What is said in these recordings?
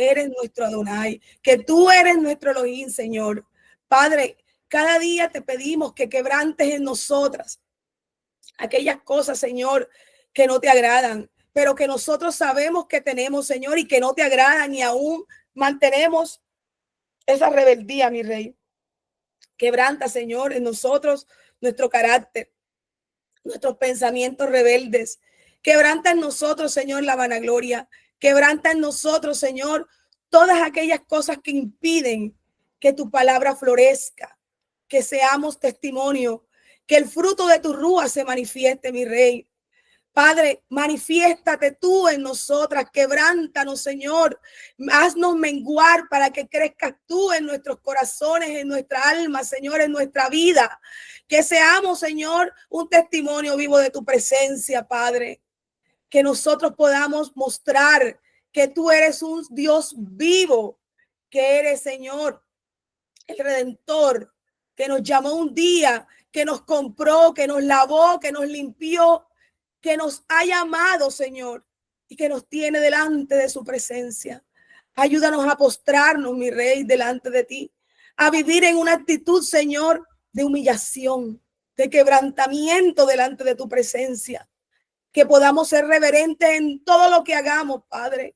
eres nuestro Adonai, que tú eres nuestro Elohim, Señor. Padre, cada día te pedimos que quebrantes en nosotras aquellas cosas, Señor, que no te agradan, pero que nosotros sabemos que tenemos, Señor, y que no te agradan, y aún mantenemos esa rebeldía, mi Rey. Quebranta, Señor, en nosotros nuestro carácter, nuestros pensamientos rebeldes. Quebranta en nosotros, Señor, la vanagloria. Quebranta en nosotros, Señor, todas aquellas cosas que impiden que tu palabra florezca, que seamos testimonio, que el fruto de tu rúa se manifieste, mi Rey. Padre, manifiéstate tú en nosotras, quebrántanos, Señor, haznos menguar para que crezcas tú en nuestros corazones, en nuestra alma, Señor, en nuestra vida, que seamos, Señor, un testimonio vivo de tu presencia, Padre, que nosotros podamos mostrar que tú eres un Dios vivo, que eres, Señor, el Redentor, que nos llamó un día, que nos compró, que nos lavó, que nos limpió, que nos ha llamado, Señor, y que nos tiene delante de su presencia. Ayúdanos a postrarnos, mi Rey, delante de ti, a vivir en una actitud, Señor, de humillación, de quebrantamiento delante de tu presencia, que podamos ser reverentes en todo lo que hagamos, Padre,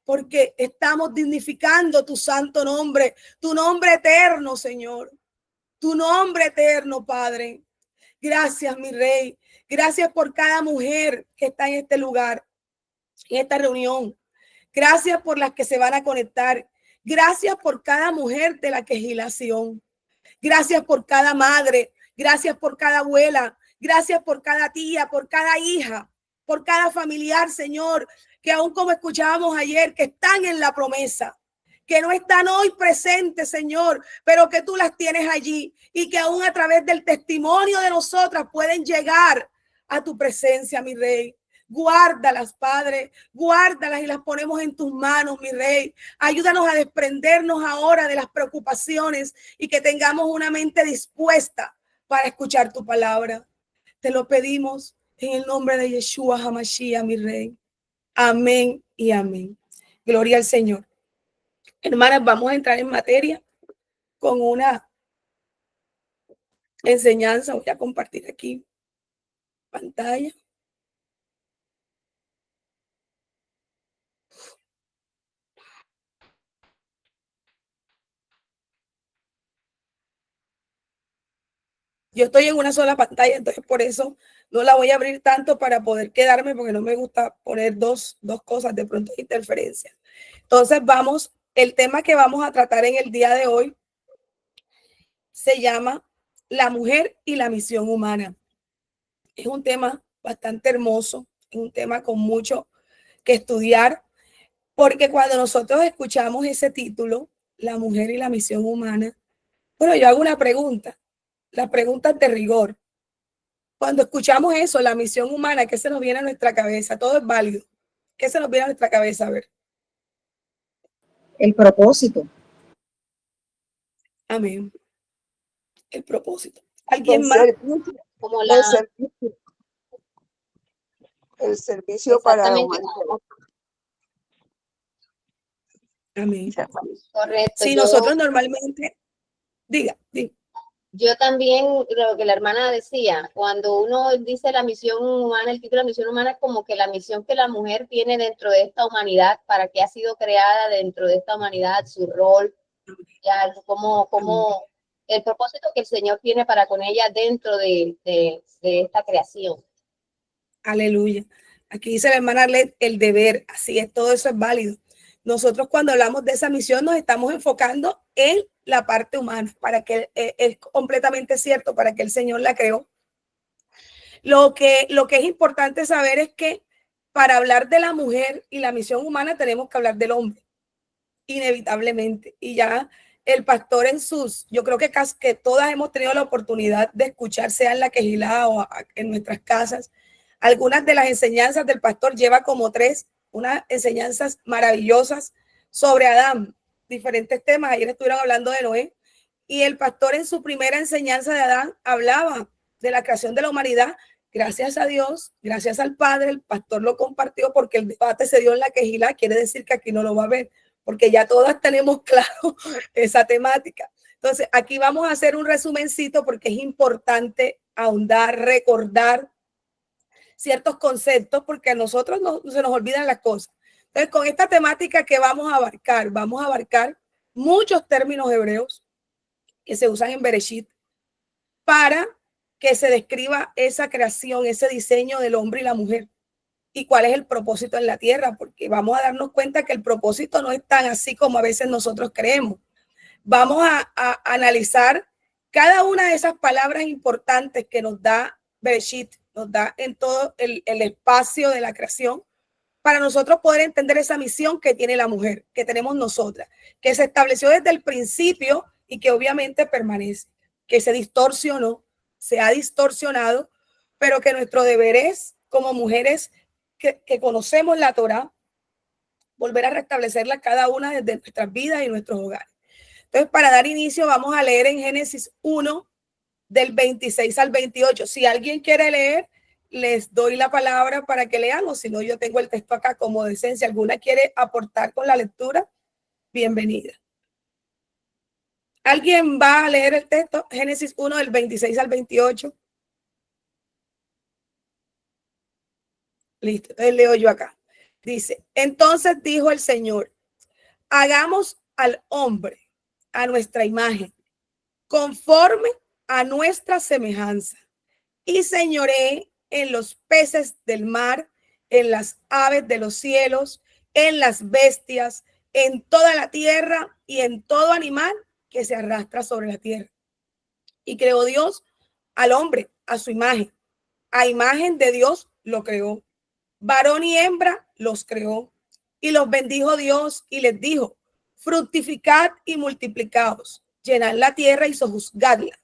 porque estamos dignificando tu santo nombre, tu nombre eterno, Señor, tu nombre eterno, Padre. Gracias, mi Rey. Gracias por cada mujer que está en este lugar, en esta reunión. Gracias por las que se van a conectar. Gracias por cada mujer de la quejilación. Gracias por cada madre. Gracias por cada abuela. Gracias por cada tía, por cada hija, por cada familiar, Señor, que aún como escuchábamos ayer, que están en la promesa, que no están hoy presentes, Señor, pero que tú las tienes allí y que aún a través del testimonio de nosotras pueden llegar a tu presencia, mi Rey. Guárdalas, Padre, guárdalas y las ponemos en tus manos, mi Rey. Ayúdanos a desprendernos ahora de las preocupaciones y que tengamos una mente dispuesta para escuchar tu palabra. Te lo pedimos en el nombre de Yeshua HaMashiach, mi Rey. Amén y amén. Gloria al Señor. Hermanas, vamos a entrar en materia con una enseñanza. Voy a compartir aquí pantalla. Yo estoy en una sola pantalla, entonces por eso no la voy a abrir tanto para poder quedarme, porque no me gusta poner dos cosas, de pronto hay interferencia. Entonces el tema que vamos a tratar en el día de hoy se llama la mujer y la misión humana. Es un tema bastante hermoso, es un tema con mucho que estudiar, porque cuando nosotros escuchamos ese título, la mujer y la misión humana, bueno, yo hago una pregunta, la pregunta de rigor. Cuando escuchamos eso, la misión humana, ¿qué se nos viene a nuestra cabeza? Todo es válido. ¿Qué se nos viene a nuestra cabeza? A ver. El propósito. Amén. El propósito. ¿Alguien más? Como el servicio para la humanidad. Amén. Correcto. Si nosotros normalmente, diga. Yo también, lo que la hermana decía, cuando uno dice la misión humana, el título de la misión humana es como que la misión que la mujer tiene dentro de esta humanidad, para que ha sido creada dentro de esta humanidad, su rol, ya, como el propósito que el Señor tiene para con ella dentro de esta creación. Aleluya. Aquí dice la hermana Let, el deber, así es, todo eso es válido. Nosotros cuando hablamos de esa misión nos estamos enfocando en la parte humana, para que es completamente cierto, para que el Señor la creó. Lo que es importante saber es que para hablar de la mujer y la misión humana tenemos que hablar del hombre, inevitablemente. Y ya el pastor yo creo que casi que todas hemos tenido la oportunidad de escuchar, sea en la Quejilá o en nuestras casas, algunas de las enseñanzas del pastor. Lleva como 3, unas enseñanzas maravillosas sobre Adán, diferentes temas. Ayer estuvieron hablando de Noé y el pastor en su primera enseñanza de Adán hablaba de la creación de la humanidad. Gracias a Dios, gracias al Padre, el pastor lo compartió porque el debate se dio en la Quejilá. Quiere decir que aquí no lo va a ver, porque ya todas tenemos claro esa temática. Entonces, aquí vamos a hacer un resumencito porque es importante ahondar, recordar ciertos conceptos porque a nosotros no se nos olvidan las cosas. Entonces, con esta temática que vamos a abarcar muchos términos hebreos que se usan en Bereshit para que se describa esa creación, ese diseño del hombre y la mujer y cuál es el propósito en la tierra, porque vamos a darnos cuenta que el propósito no es tan así como a veces nosotros creemos. Vamos a analizar cada una de esas palabras importantes que nos da Bereshit, nos da en todo el espacio de la creación, para nosotros poder entender esa misión que tiene la mujer, que tenemos nosotras, que se estableció desde el principio y que obviamente permanece, que se distorsionó, se ha distorsionado, pero que nuestro deber es, como mujeres que conocemos la Torá, volver a restablecerla cada una desde nuestras vidas y nuestros hogares. Entonces, para dar inicio, vamos a leer en Génesis 1, del 26 al 28. Si alguien quiere leer, les doy la palabra para que lean, o si no, yo tengo el texto acá como dicen. Si alguna quiere aportar con la lectura, bienvenida. ¿Alguien va a leer el texto? Génesis 1, del 26 al 28. Listo, entonces leo yo acá. Dice, entonces dijo el Señor, hagamos al hombre a nuestra imagen, conforme a nuestra semejanza, y señoree en los peces del mar, en las aves de los cielos, en las bestias, en toda la tierra y en todo animal que se arrastra sobre la tierra. Y creó Dios al hombre a su imagen. A imagen de Dios lo creó. Varón y hembra los creó. Y los bendijo Dios y les dijo, fructificad y multiplicaos, llenad la tierra y sojuzgadla,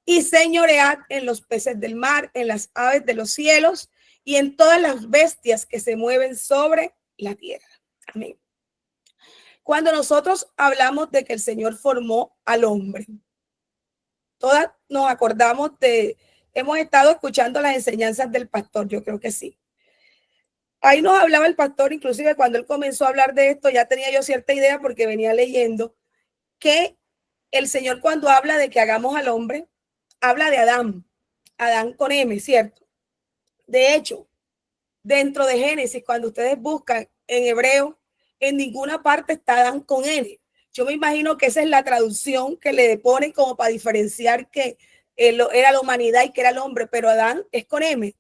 y señoread en los peces del mar, en las aves de los cielos y en todas las bestias que se mueven sobre la tierra. Amén. Cuando nosotros hablamos de que el Señor formó al hombre, todas nos acordamos hemos estado escuchando las enseñanzas del pastor, yo creo que sí. Ahí nos hablaba el pastor, inclusive cuando él comenzó a hablar de esto, ya tenía yo cierta idea porque venía leyendo que el Señor cuando habla de que hagamos al hombre, habla de Adán con M, ¿cierto? De hecho, dentro de Génesis, cuando ustedes buscan en hebreo, en ninguna parte está Adán con N. Yo me imagino que esa es la traducción que le ponen como para diferenciar que era la humanidad y que era el hombre, pero Adán es con M,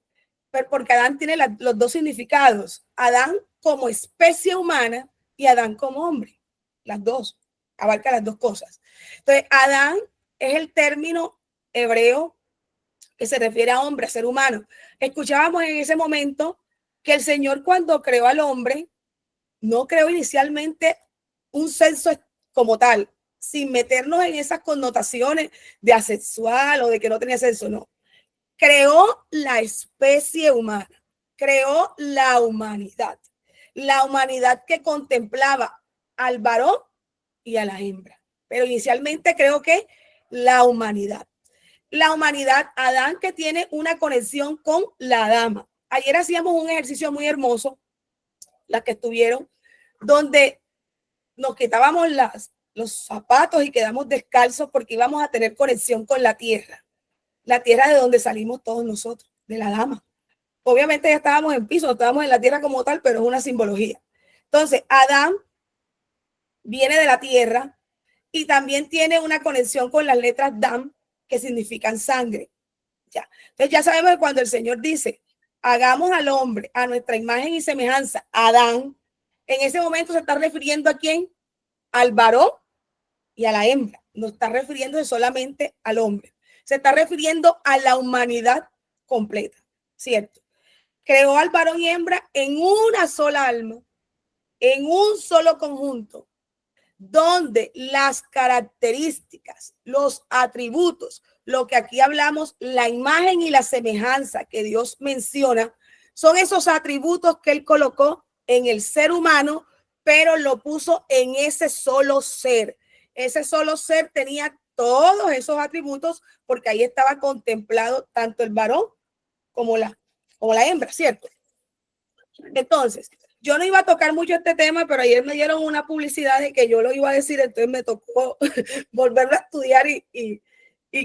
porque Adán tiene los dos significados, Adán como especie humana y Adán como hombre, las dos, abarca las dos cosas. Entonces, Adán es el término hebreo que se refiere a hombre, a ser humano. Escuchábamos en ese momento que el Señor cuando creó al hombre, no creó inicialmente un sexo como tal, sin meternos en esas connotaciones de asexual o de que no tenía sexo, no. Creó la especie humana, creó la humanidad que contemplaba al varón y a la hembra. Pero inicialmente creo que la humanidad, Adán que tiene una conexión con la dama. Ayer hacíamos un ejercicio muy hermoso, las que estuvieron, donde nos quitábamos los zapatos y quedamos descalzos porque íbamos a tener conexión con la tierra de donde salimos todos nosotros, de la dama. Obviamente ya estábamos en piso, no estábamos en la tierra como tal, pero es una simbología. Entonces, Adán viene de la tierra y también tiene una conexión con las letras Dam, que significan sangre. Ya. Entonces ya sabemos que cuando el Señor dice, hagamos al hombre a nuestra imagen y semejanza, Adán, en ese momento se está refiriendo a quién, al varón y a la hembra. No está refiriéndose solamente al hombre. Se está refiriendo a la humanidad completa, ¿cierto? Creó al varón y hembra en una sola alma, en un solo conjunto, donde las características, los atributos, lo que aquí hablamos, la imagen y la semejanza que Dios menciona, son esos atributos que Él colocó en el ser humano, pero lo puso en ese solo ser. Ese solo ser tenía todos esos atributos porque ahí estaba contemplado tanto el varón como la hembra, ¿cierto? Entonces, Yo no iba a tocar mucho este tema, pero ayer me dieron una publicidad de que yo lo iba a decir, entonces me tocó volverlo a estudiar y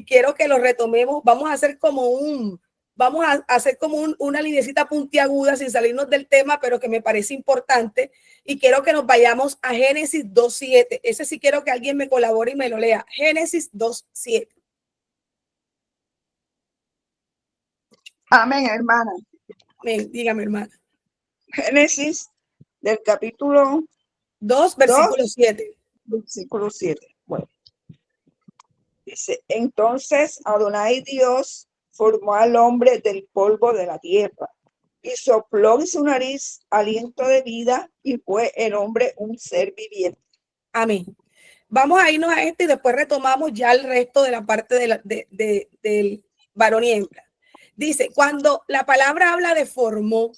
quiero que lo retomemos. Vamos a hacer como una linecita puntiaguda sin salirnos del tema, pero que me parece importante, y quiero que nos vayamos a Génesis 2:7. Ese sí quiero que alguien me colabore y me lo lea. Génesis 2:7. Amén, hermana. Dígame, hermana. Génesis del capítulo 2, versículo 7. Versículo 7. Bueno, dice, entonces Adonai Dios formó al hombre del polvo de la tierra y sopló en su nariz aliento de vida y fue el hombre un ser viviente. Amén. Vamos a irnos a esto y después retomamos ya el resto de la parte del varón y hembra. Dice, cuando la palabra habla de formó,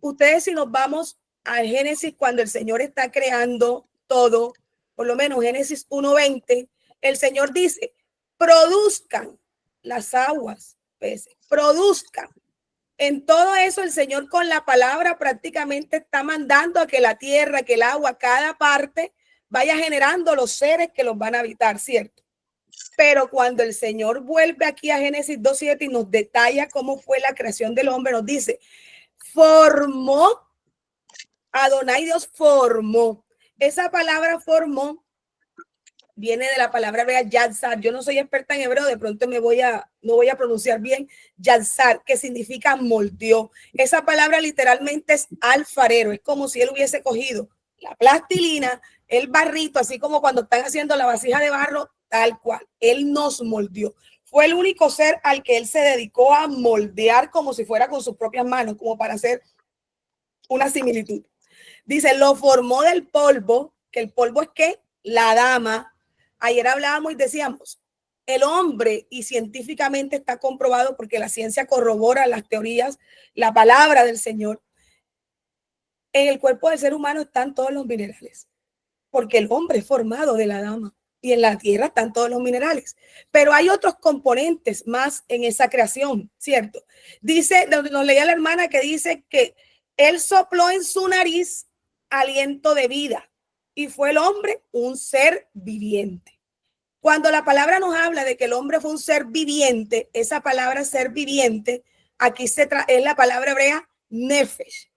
ustedes si nos vamos al Génesis, cuando el Señor está creando todo, por lo menos Génesis 1:20, el Señor dice, produzcan las aguas, peces, produzcan. En todo eso el Señor con la palabra prácticamente está mandando a que la tierra, que el agua, cada parte vaya generando los seres que los van a habitar, ¿cierto? Pero cuando el Señor vuelve aquí a Génesis 2:7 y nos detalla cómo fue la creación del hombre, nos dice, formó, Adonai Dios formó. Esa palabra formó viene de la palabra hebrea yatzar. Yo no soy experta en hebreo, de pronto no voy a pronunciar bien yatzar, que significa moldeó. Esa palabra literalmente es alfarero, es como si él hubiese cogido la plastilina, el barrito, así como cuando están haciendo la vasija de barro, tal cual. Él nos moldeó. Fue el único ser al que él se dedicó a moldear como si fuera con sus propias manos, como para hacer una similitud. Dice, lo formó del polvo, que el polvo es que la dama. Ayer hablábamos y decíamos, el hombre, y científicamente está comprobado porque la ciencia corrobora las teorías, la palabra del Señor, en el cuerpo del ser humano están todos los minerales, porque el hombre es formado de la dama y en la tierra están todos los minerales. Pero hay otros componentes más en esa creación, ¿cierto? Dice, nos leía la hermana que dice que él sopló en su nariz aliento de vida y fue el hombre un ser viviente. Cuando la palabra nos habla de que el hombre fue un ser viviente, esa palabra ser viviente, aquí es la palabra hebrea nefesh.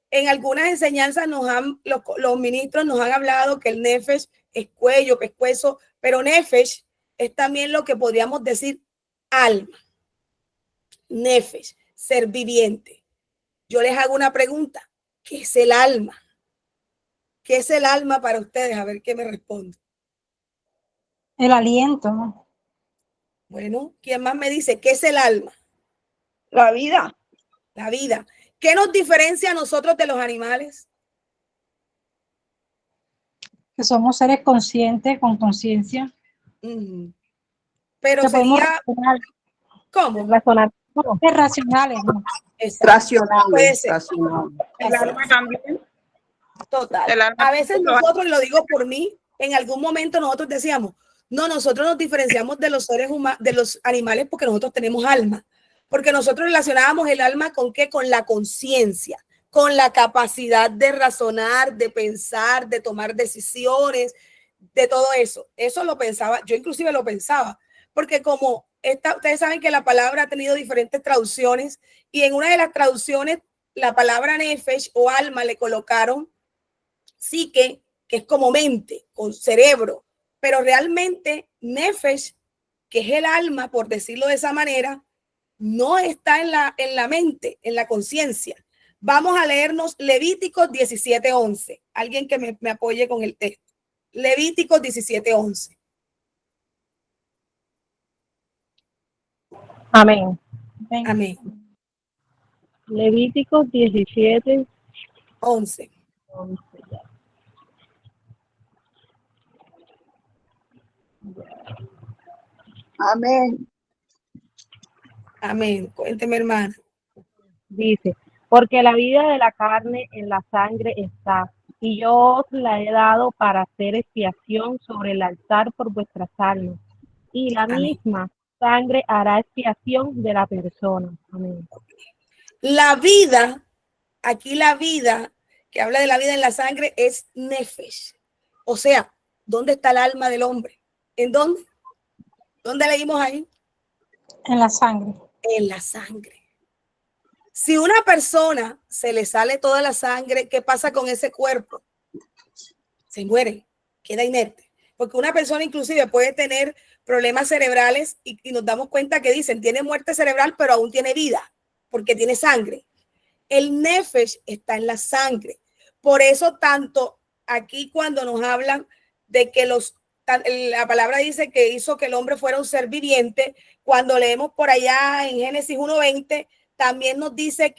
En algunas enseñanzas los ministros nos han hablado que el nefesh es cuello, pescuezo, pero nefesh es también lo que podríamos decir alma. Nefesh, ser viviente. Yo les hago una pregunta. ¿Qué es el alma? ¿Qué es el alma para ustedes? A ver qué me responden. El aliento. Bueno, ¿quién más me dice qué es el alma? La vida. La vida. ¿Qué nos diferencia a nosotros de los animales? Que somos seres conscientes, con conciencia. Pero que sería... ¿Cómo? Racionales, ¿no? Racionales. El alma también. Total. A veces nosotros, lo digo por mí, en algún momento nosotros decíamos, no, nosotros nos diferenciamos de los seres humanos, de los animales, porque nosotros tenemos alma. Porque nosotros relacionábamos el alma con qué, con la conciencia, con la capacidad de razonar, de pensar, de tomar decisiones, de todo eso. Eso lo pensaba, yo inclusive lo pensaba, porque como ustedes saben que la palabra ha tenido diferentes traducciones y en una de las traducciones la palabra nefesh o alma le colocaron psique, que es como mente, con cerebro, pero realmente nefesh, que es el alma, por decirlo de esa manera, no está en la mente, en la conciencia. Vamos a leernos Levíticos 17:11. Alguien que me apoye con el texto. Levíticos 17:11. Amén. Amén. Levíticos 17:11. Amén. Amén. Cuénteme, hermana. Dice, porque la vida de la carne en la sangre está, y yo os la he dado para hacer expiación sobre el altar por vuestras almas, y la misma sangre hará expiación de la persona. Amén. La vida, aquí la vida, que habla de la vida en la sangre, es nefesh. O sea, ¿dónde está el alma del hombre? ¿En dónde? ¿Dónde leímos ahí? En la sangre. En la sangre. Si una persona se le sale toda la sangre, ¿qué pasa con ese cuerpo? Se muere, queda inerte. Porque una persona inclusive puede tener problemas cerebrales y nos damos cuenta que dicen, tiene muerte cerebral, pero aún tiene vida, porque tiene sangre. El nefesh está en la sangre. Por eso tanto aquí cuando nos hablan de que la palabra dice que hizo que el hombre fuera un ser viviente, cuando leemos por allá en Génesis 1:20, también nos dice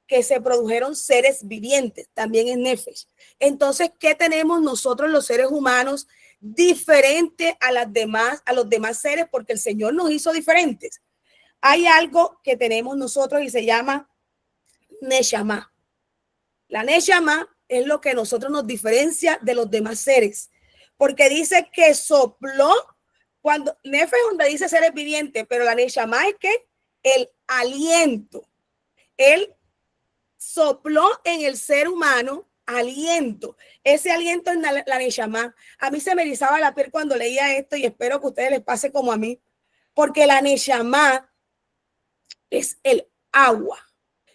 que se produjeron seres vivientes, también es nefesh. Entonces, ¿qué tenemos nosotros los seres humanos diferente a los demás seres? Porque el Señor nos hizo diferentes. Hay algo que tenemos nosotros y se llama Neshama. La Neshama es lo que nosotros nos diferencia de los demás seres, porque dice que sopló, cuando Nefesh donde dice seres vivientes, pero la Neshama es que el aliento. Él sopló en el ser humano aliento. Ese aliento es la Neshama. A mí se me erizaba la piel cuando leía esto y espero que a ustedes les pase como a mí, porque la Neshama es el agua.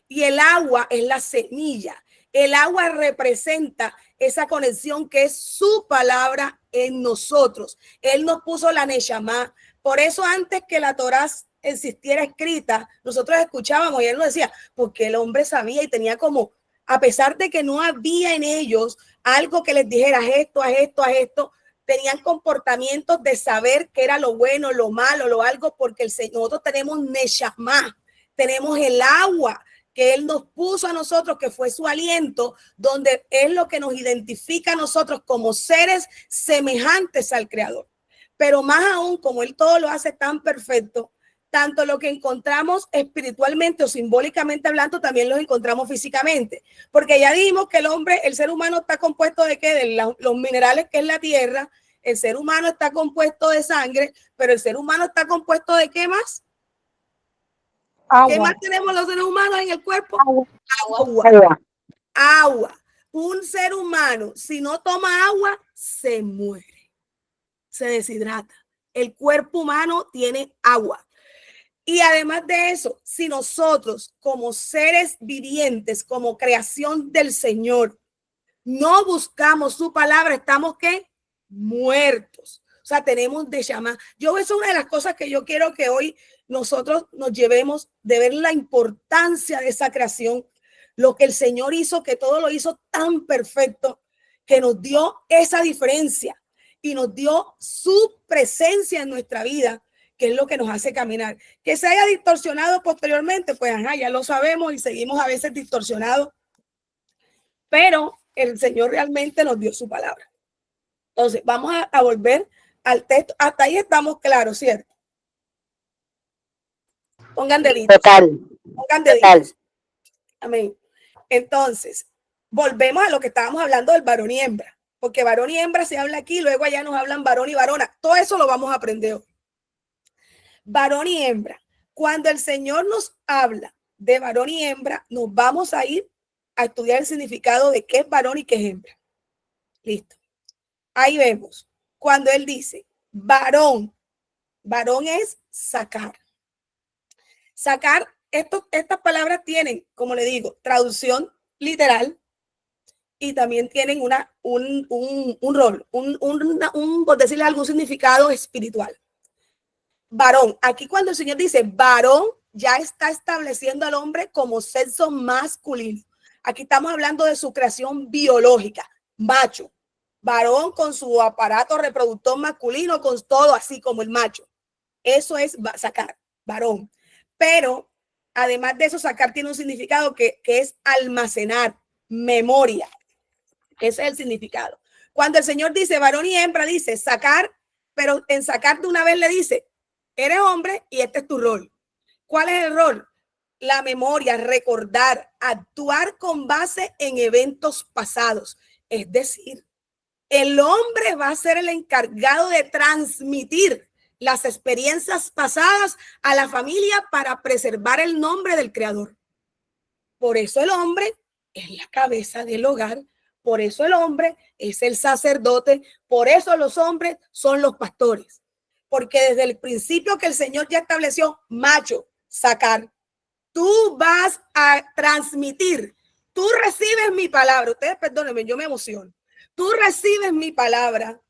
Y el agua es la semilla. El agua representa esa conexión que es su palabra en nosotros. Él nos puso la Neshama. Por eso antes que la Torá existiera escrita, nosotros escuchábamos y él nos decía, porque el hombre sabía y tenía como, a pesar de que no había en ellos algo que les dijera esto, tenían comportamientos de saber qué era lo bueno, lo malo, lo algo, porque nosotros tenemos Neshama, tenemos el agua que él nos puso a nosotros, que fue su aliento, donde es lo que nos identifica a nosotros como seres semejantes al Creador. Pero más aún, como él todo lo hace tan perfecto, tanto lo que encontramos espiritualmente o simbólicamente hablando, también los encontramos físicamente. Porque ya dijimos que el ser humano está compuesto de ¿qué? De los minerales que es la tierra, el ser humano está compuesto de sangre, pero el ser humano está compuesto de ¿qué más? Agua. ¿Qué más tenemos los seres humanos en el cuerpo? Agua. Un ser humano, si no toma agua, se muere, se deshidrata. El cuerpo humano tiene agua. Y además de eso, si nosotros como seres vivientes, como creación del Señor, no buscamos su palabra, estamos ¿qué? Muertos. O sea, tenemos Neshama. Eso es una de las cosas que yo quiero que hoy nosotros nos llevemos, de ver la importancia de esa creación, lo que el Señor hizo, que todo lo hizo tan perfecto, que nos dio esa diferencia y nos dio su presencia en nuestra vida, que es lo que nos hace caminar. Que se haya distorsionado posteriormente, pues ya lo sabemos y seguimos a veces distorsionados, pero el Señor realmente nos dio su palabra. Entonces, vamos a volver al texto. Hasta ahí estamos claros, ¿cierto? Pongan deditos. Total. Pongan deditos. Amén. Entonces, volvemos a lo que estábamos hablando del varón y hembra, porque varón y hembra se habla aquí, luego allá nos hablan varón y varona. Todo eso lo vamos a aprender hoy. Varón y hembra. Cuando el Señor nos habla de varón y hembra, nos vamos a ir a estudiar el significado de qué es varón y qué es hembra. Listo. Ahí vemos. Cuando él dice varón, varón es sacar. Sacar, estas palabras tienen, como le digo, traducción literal y también tienen un rol, por decirle algún significado espiritual. Varón, aquí cuando el Señor dice varón, ya está estableciendo al hombre como sexo masculino. Aquí estamos hablando de su creación biológica, macho, varón con su aparato reproductor masculino, con todo así como el macho. Eso es sacar, varón. Pero además de eso, sacar tiene un significado que es almacenar, memoria. Ese es el significado. Cuando el Señor dice varón y hembra, dice sacar, pero en sacar de una vez le dice, eres hombre y este es tu rol. ¿Cuál es el rol? La memoria, recordar, actuar con base en eventos pasados. Es decir, el hombre va a ser el encargado de transmitir las experiencias pasadas a la familia para preservar el nombre del Creador. Por eso el hombre es la cabeza del hogar. Por eso el hombre es el sacerdote. Por eso los hombres son los pastores. Porque desde el principio que el Señor ya estableció, macho, sacar. Tú vas a transmitir. Tú recibes mi palabra. Ustedes perdónenme, yo me emociono. Tú recibes mi palabra.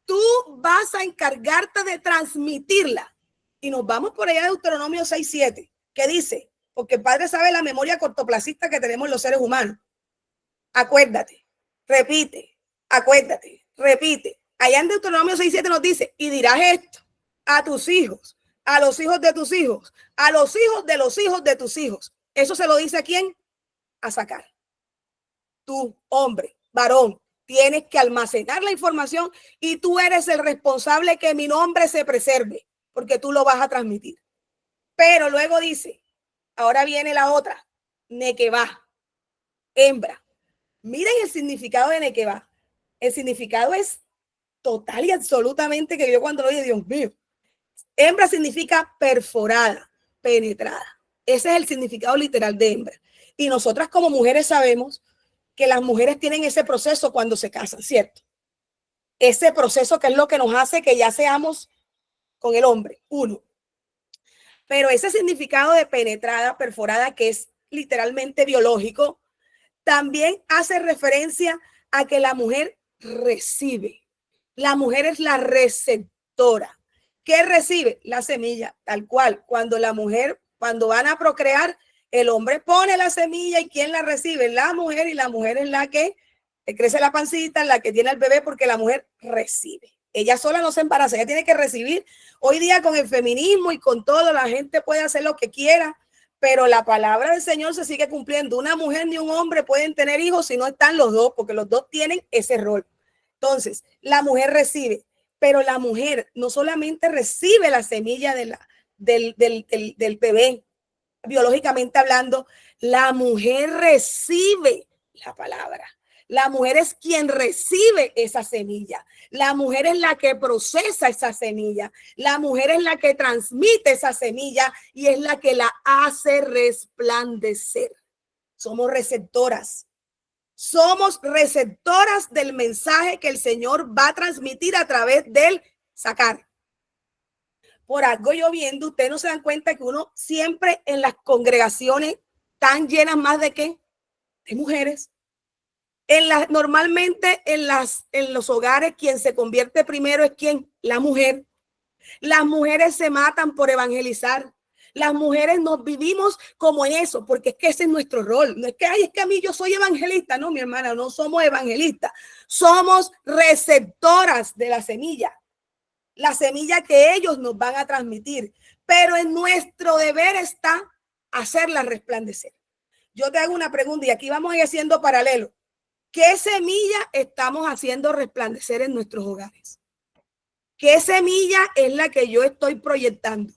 Tú vas a encargarte de transmitirla. Y nos vamos por allá de Deuteronomio 6:7, que dice, porque el Padre sabe la memoria cortoplacista que tenemos los seres humanos. Acuérdate, repite, acuérdate, repite. Allá en Deuteronomio 6:7 nos dice, y dirás esto a tus hijos, a los hijos de tus hijos, a los hijos de los hijos de tus hijos. Eso se lo dice a quién? A sacar. Tú, hombre, varón, tienes que almacenar la información y tú eres el responsable que mi nombre se preserve, porque tú lo vas a transmitir. Pero luego dice, ahora viene la otra, nequevá, hembra. Miren el significado de nequevá. El significado es total y absolutamente que yo cuando lo oí, Dios mío. Hembra significa perforada, penetrada. Ese es el significado literal de hembra. Y nosotras como mujeres sabemos que las mujeres tienen ese proceso cuando se casan, ¿cierto? Ese proceso que es lo que nos hace que ya seamos con el hombre, uno. Pero ese significado de penetrada, perforada, que es literalmente biológico, también hace referencia a que la mujer recibe. La mujer es la receptora. ¿Qué recibe? La semilla, tal cual. Cuando la mujer, cuando van a procrear, el hombre pone la semilla y ¿quién la recibe? La mujer, y la mujer es la que crece la pancita, la que tiene el bebé, porque la mujer recibe. Ella sola no se embaraza, ella tiene que recibir. Hoy día con el feminismo y con todo, la gente puede hacer lo que quiera, pero la palabra del Señor se sigue cumpliendo. Una mujer ni un hombre pueden tener hijos si no están los dos, porque los dos tienen ese rol. Entonces, la mujer recibe, pero la mujer no solamente recibe la semilla del bebé, biológicamente hablando, la mujer recibe la palabra. La mujer es quien recibe esa semilla. La mujer es la que procesa esa semilla. La mujer es la que transmite esa semilla y es la que la hace resplandecer. Somos receptoras. Somos receptoras del mensaje que el Señor va a transmitir a través del sacar. Por algo yo viendo, ustedes no se dan cuenta que uno siempre en las congregaciones están llenas más de qué? De mujeres. Normalmente en los hogares quien se convierte primero es ¿quién? La mujer. Las mujeres se matan por evangelizar. Las mujeres nos vivimos como en eso, porque es que ese es nuestro rol. No es que, ay, es que a mí yo soy evangelista. No, mi hermana, no somos evangelistas. Somos receptoras de la semilla que ellos nos van a transmitir. Pero en nuestro deber está hacerla resplandecer. Yo te hago una pregunta y aquí vamos a ir haciendo paralelo. ¿Qué semilla estamos haciendo resplandecer en nuestros hogares? ¿Qué semilla es la que yo estoy proyectando?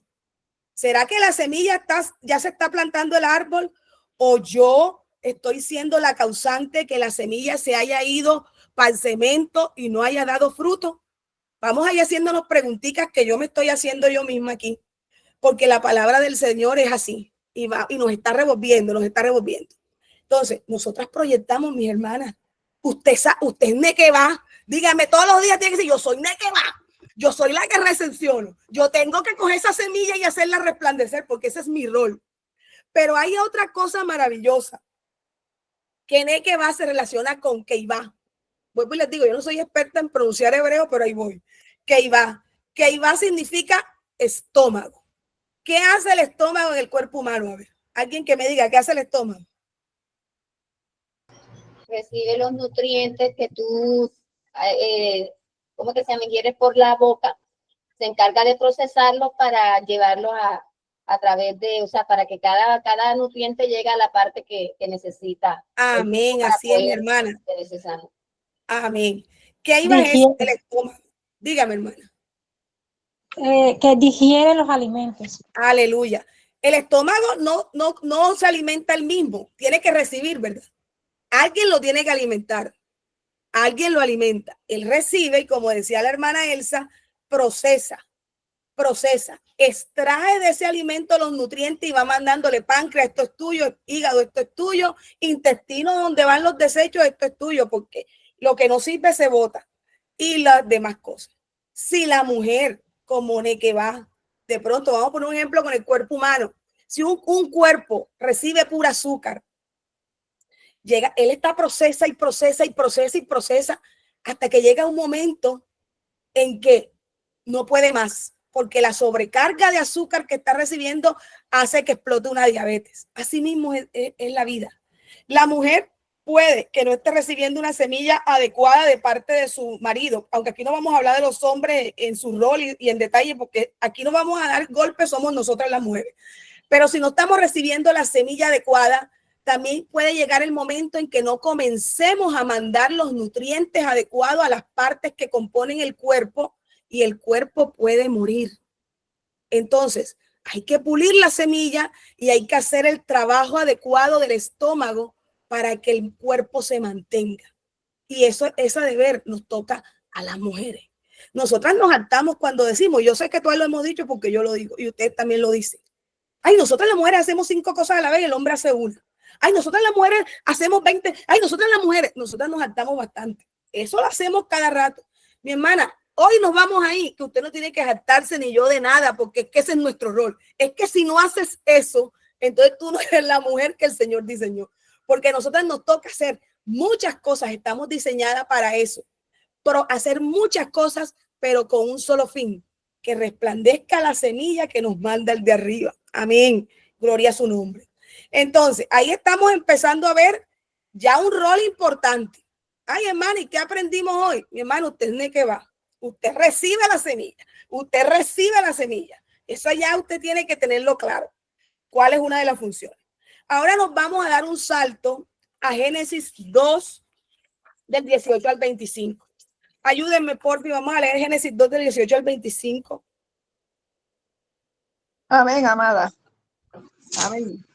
¿Será que la semilla ya se está plantando el árbol o yo estoy siendo la causante que la semilla se haya ido para el cemento y no haya dado fruto? Vamos a ir haciéndonos preguntitas que yo me estoy haciendo yo misma aquí, porque la palabra del Señor es así y nos está revolviendo, Entonces, nosotras proyectamos, mis hermanas. Usted es nequevá. Dígame, todos los días tiene que decir, yo soy nequevá. Yo soy la que recepciono. Yo tengo que coger esa semilla y hacerla resplandecer porque ese es mi rol. Pero hay otra cosa maravillosa. Que nequevá se relaciona con keivá. Vuelvo y les digo, yo no soy experta en pronunciar hebreo, pero ahí voy. Keivá. Keivá significa estómago. ¿Qué hace el estómago en el cuerpo humano? A ver, alguien que me diga, ¿qué hace el estómago? Recibe los nutrientes que tú, ¿cómo que se llama? Ingieres por la boca. Se encarga de procesarlos para llevarlos a través de, o sea, para que cada nutriente llegue a la parte que necesita. Amén, así es, mi hermana. Amén. ¿Qué iba a Digiere. el estómago? Dígame, hermana. Que digiere los alimentos. Aleluya. El estómago no se alimenta el mismo, tiene que recibir, ¿verdad? Alguien lo tiene que alimentar. Alguien lo alimenta. Él recibe y, como decía la hermana Elsa, procesa. procesa, extrae de ese alimento los nutrientes y va mandándole páncreas, esto es tuyo, hígado, esto es tuyo, intestino donde van los desechos, esto es tuyo, porque lo que no sirve se bota y las demás cosas. Si la mujer, como que va, de pronto, vamos a poner un ejemplo con el cuerpo humano, si un cuerpo recibe pura azúcar, llega, él está procesa y procesa y procesa y procesa hasta que llega un momento en que no puede más, porque la sobrecarga de azúcar que está recibiendo hace que explote una diabetes. Así mismo es la vida. La mujer puede que no esté recibiendo una semilla adecuada de parte de su marido, aunque aquí no vamos a hablar de los hombres en su rol y en detalle, porque aquí no vamos a dar golpes, somos nosotras las mujeres. Pero si no estamos recibiendo la semilla adecuada, también puede llegar el momento en que no comencemos a mandar los nutrientes adecuados a las partes que componen el cuerpo y el cuerpo puede morir. Entonces, hay que pulir la semilla y hay que hacer el trabajo adecuado del estómago para que el cuerpo se mantenga. Y ese deber nos toca a las mujeres. Nosotras nos hartamos cuando decimos, yo sé que todos lo hemos dicho porque yo lo digo y ustedes también lo dicen. Ay, nosotras las mujeres hacemos 5 cosas a la vez y el hombre hace una. Ay, nosotras las mujeres hacemos 20. Ay, nosotras nos hartamos bastante. Eso lo hacemos cada rato. Mi hermana, hoy nos vamos ahí, que usted no tiene que hartarse ni yo de nada, porque es que ese es nuestro rol. Es que si no haces eso, entonces tú no eres la mujer que el Señor diseñó. Porque a nosotras nos toca hacer muchas cosas, estamos diseñadas para eso. Pero hacer muchas cosas, pero con un solo fin, que resplandezca la semilla que nos manda el de arriba. Amén. Gloria a su nombre. Entonces, ahí estamos empezando a ver ya un rol importante. Ay, hermano, ¿y qué aprendimos hoy? Mi hermano, usted es que va. Usted recibe la semilla. Usted recibe la semilla. Eso ya usted tiene que tenerlo claro. ¿Cuál es una de las funciones? Ahora nos vamos a dar un salto a Génesis 2, del 18 al 25. Ayúdenme, por favor. Vamos a leer Génesis 2, del 18 al 25. Amén, amada. Amén.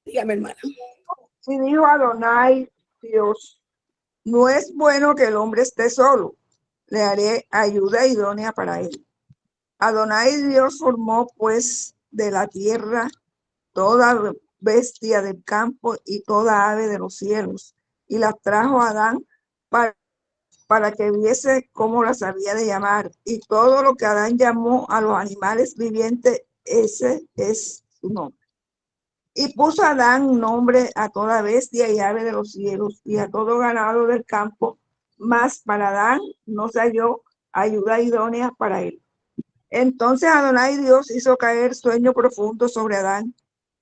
Dígame, hermana. Y dijo Adonai, Dios, no es bueno que el hombre esté solo, le haré ayuda idónea para él. Adonai Dios formó pues de la tierra toda bestia del campo y toda ave de los cielos, y las trajo a Adán para que viese cómo las había de llamar. Y todo lo que Adán llamó a los animales vivientes, ese es su nombre. Y puso Adán nombre a toda bestia y ave de los cielos y a todo ganado del campo, mas para Adán no se halló ayuda idónea para él. Entonces Adonai Dios hizo caer sueño profundo sobre Adán,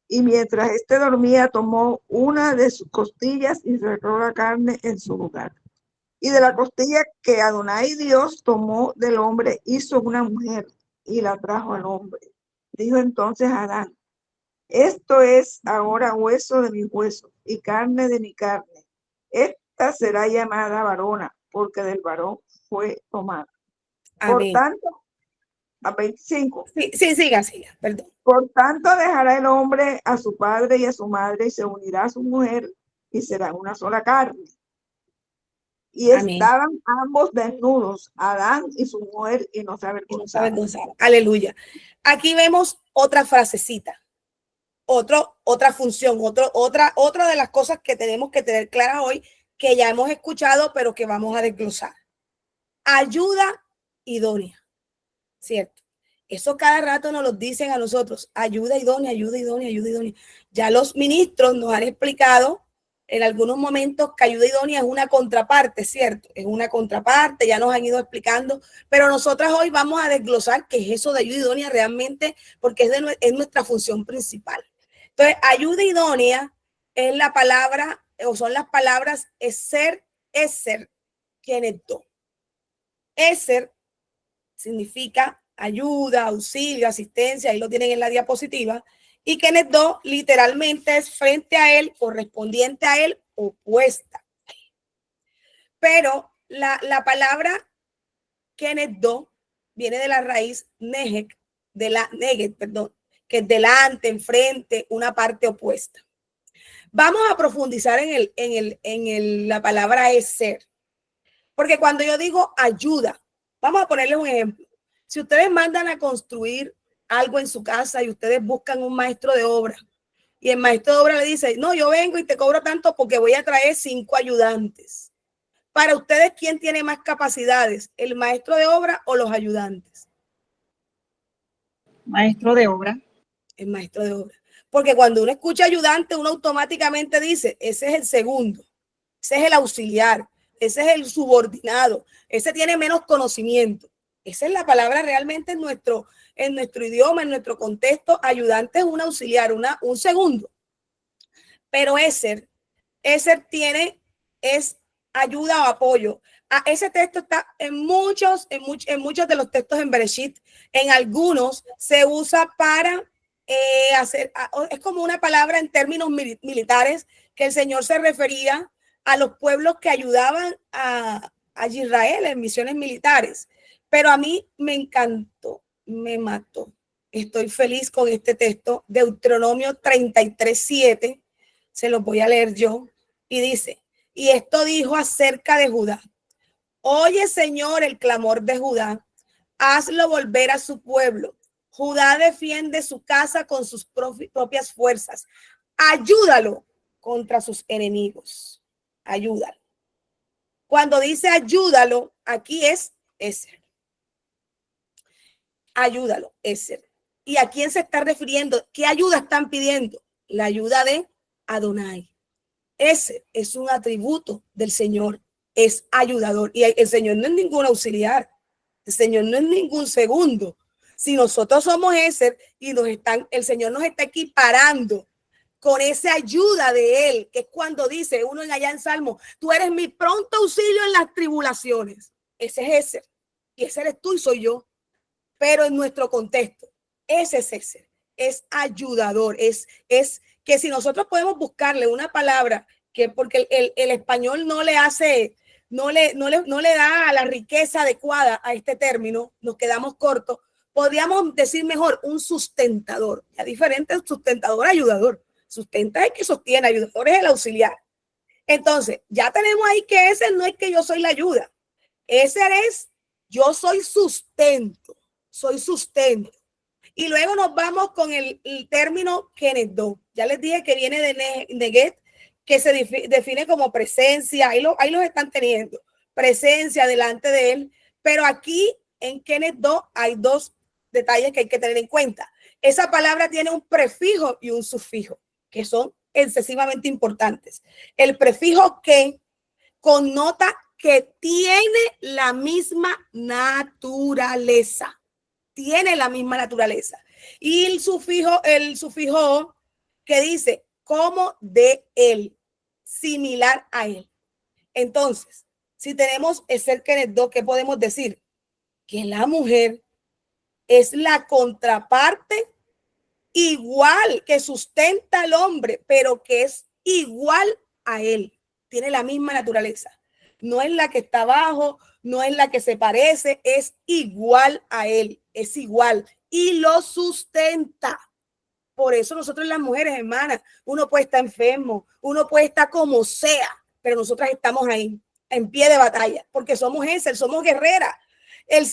y mientras éste dormía tomó una de sus costillas y cerró la carne en su lugar. Y de la costilla que Adonai Dios tomó del hombre hizo una mujer y la trajo al hombre. Dijo entonces Adán, esto es ahora hueso de mi hueso y carne de mi carne. Esta será llamada varona, porque del varón fue tomada. Amén. Por tanto, a 25. Sí, siga, perdón. Por tanto, dejará el hombre a su padre y a su madre y se unirá a su mujer y será una sola carne. Y amén. Estaban ambos desnudos, Adán y su mujer, y no se avergonzaban. Aleluya. Aquí vemos otra frasecita, otra función, otra de las cosas que tenemos que tener claras hoy, que ya hemos escuchado, pero que vamos a desglosar. Ayuda idónea, ¿cierto? Eso cada rato nos lo dicen a nosotros, ayuda idónea, ayuda idónea, ayuda idónea. Ya los ministros nos han explicado en algunos momentos que ayuda idónea es una contraparte, ¿cierto? Es una contraparte, ya nos han ido explicando, pero nosotras hoy vamos a desglosar qué es eso de ayuda idónea realmente, porque es nuestra función principal. Entonces, ayuda idónea es la palabra, o son las palabras eser, kenetó. Eser significa ayuda, auxilio, asistencia, ahí lo tienen en la diapositiva. Y kenetó literalmente es frente a él, correspondiente a él, opuesta. Pero la palabra kenetó viene de la raíz neget, que es delante, enfrente, una parte opuesta. Vamos a profundizar en la palabra eser. Porque cuando yo digo ayuda, vamos a ponerle un ejemplo. Si ustedes mandan a construir algo en su casa y ustedes buscan un maestro de obra y el maestro de obra le dice, no, yo vengo y te cobro tanto porque voy a traer 5 ayudantes. Para ustedes, ¿quién tiene más capacidades? ¿El maestro de obra o los ayudantes? Maestro de obra. El maestro de obra. Porque cuando uno escucha ayudante, uno automáticamente dice, ese es el segundo, ese es el auxiliar, ese es el subordinado, ese tiene menos conocimiento. Esa es la palabra realmente en nuestro idioma, en nuestro contexto. Ayudante es un auxiliar, un segundo. Pero Ezer es ayuda o apoyo. Ese texto está en muchos de los textos en Bereshit. En algunos se usa para es como una palabra en términos militares, que el Señor se refería a los pueblos que ayudaban a Israel en misiones militares. Pero a mí me encantó, me mató. Estoy feliz con este texto, Deuteronomio 33:7. Se los voy a leer yo. Y dice, y esto dijo acerca de Judá. Oye, Señor, el clamor de Judá. Hazlo volver a su pueblo. Judá defiende su casa con sus propias fuerzas. Ayúdalo contra sus enemigos. Ayúdalo. Cuando dice ayúdalo, aquí es Ezer. Ayúdalo, Ezer. ¿Y a quién se está refiriendo? ¿Qué ayuda están pidiendo? La ayuda de Adonai. Ese es un atributo del Señor. Es ayudador. Y el Señor no es ningún auxiliar. El Señor no es ningún segundo. Si nosotros somos Ezer y el Señor nos está equiparando con esa ayuda de Él, que es cuando dice uno allá en Salmo, tú eres mi pronto auxilio en las tribulaciones. Ese es Ezer. Y ese eres tú y soy yo. Pero en nuestro contexto, ese es Ezer. Es ayudador. Es que si nosotros podemos buscarle una palabra que porque el español no le da la riqueza adecuada a este término, nos quedamos cortos. Podríamos decir mejor un sustentador. Ya diferente, sustentador, ayudador. Sustenta es que sostiene, ayudador es el auxiliar. Entonces, ya tenemos ahí que ese no es que yo soy la ayuda. Ese es, yo soy sustento. Soy sustento. Y luego nos vamos con el término Kenedó. Ya les dije que viene de Neget, que se define como presencia. Ahí los están teniendo. Presencia delante de él. Pero aquí en Kenedó hay 2 detalles que hay que tener en cuenta. Esa palabra tiene un prefijo y un sufijo, que son excesivamente importantes. El prefijo que connota que tiene la misma naturaleza. Tiene la misma naturaleza. Y el sufijo que dice como de él, similar a él. Entonces, si tenemos Ezer Kenedó, ¿qué podemos decir? Que la mujer es la contraparte igual que sustenta al hombre, pero que es igual a él. Tiene la misma naturaleza. No es la que está abajo, no es la que se parece, es igual a él, es igual y lo sustenta. Por eso nosotros las mujeres, hermanas, uno puede estar enfermo, uno puede estar como sea, pero nosotras estamos ahí, en pie de batalla, porque somos Ezer, somos guerreras.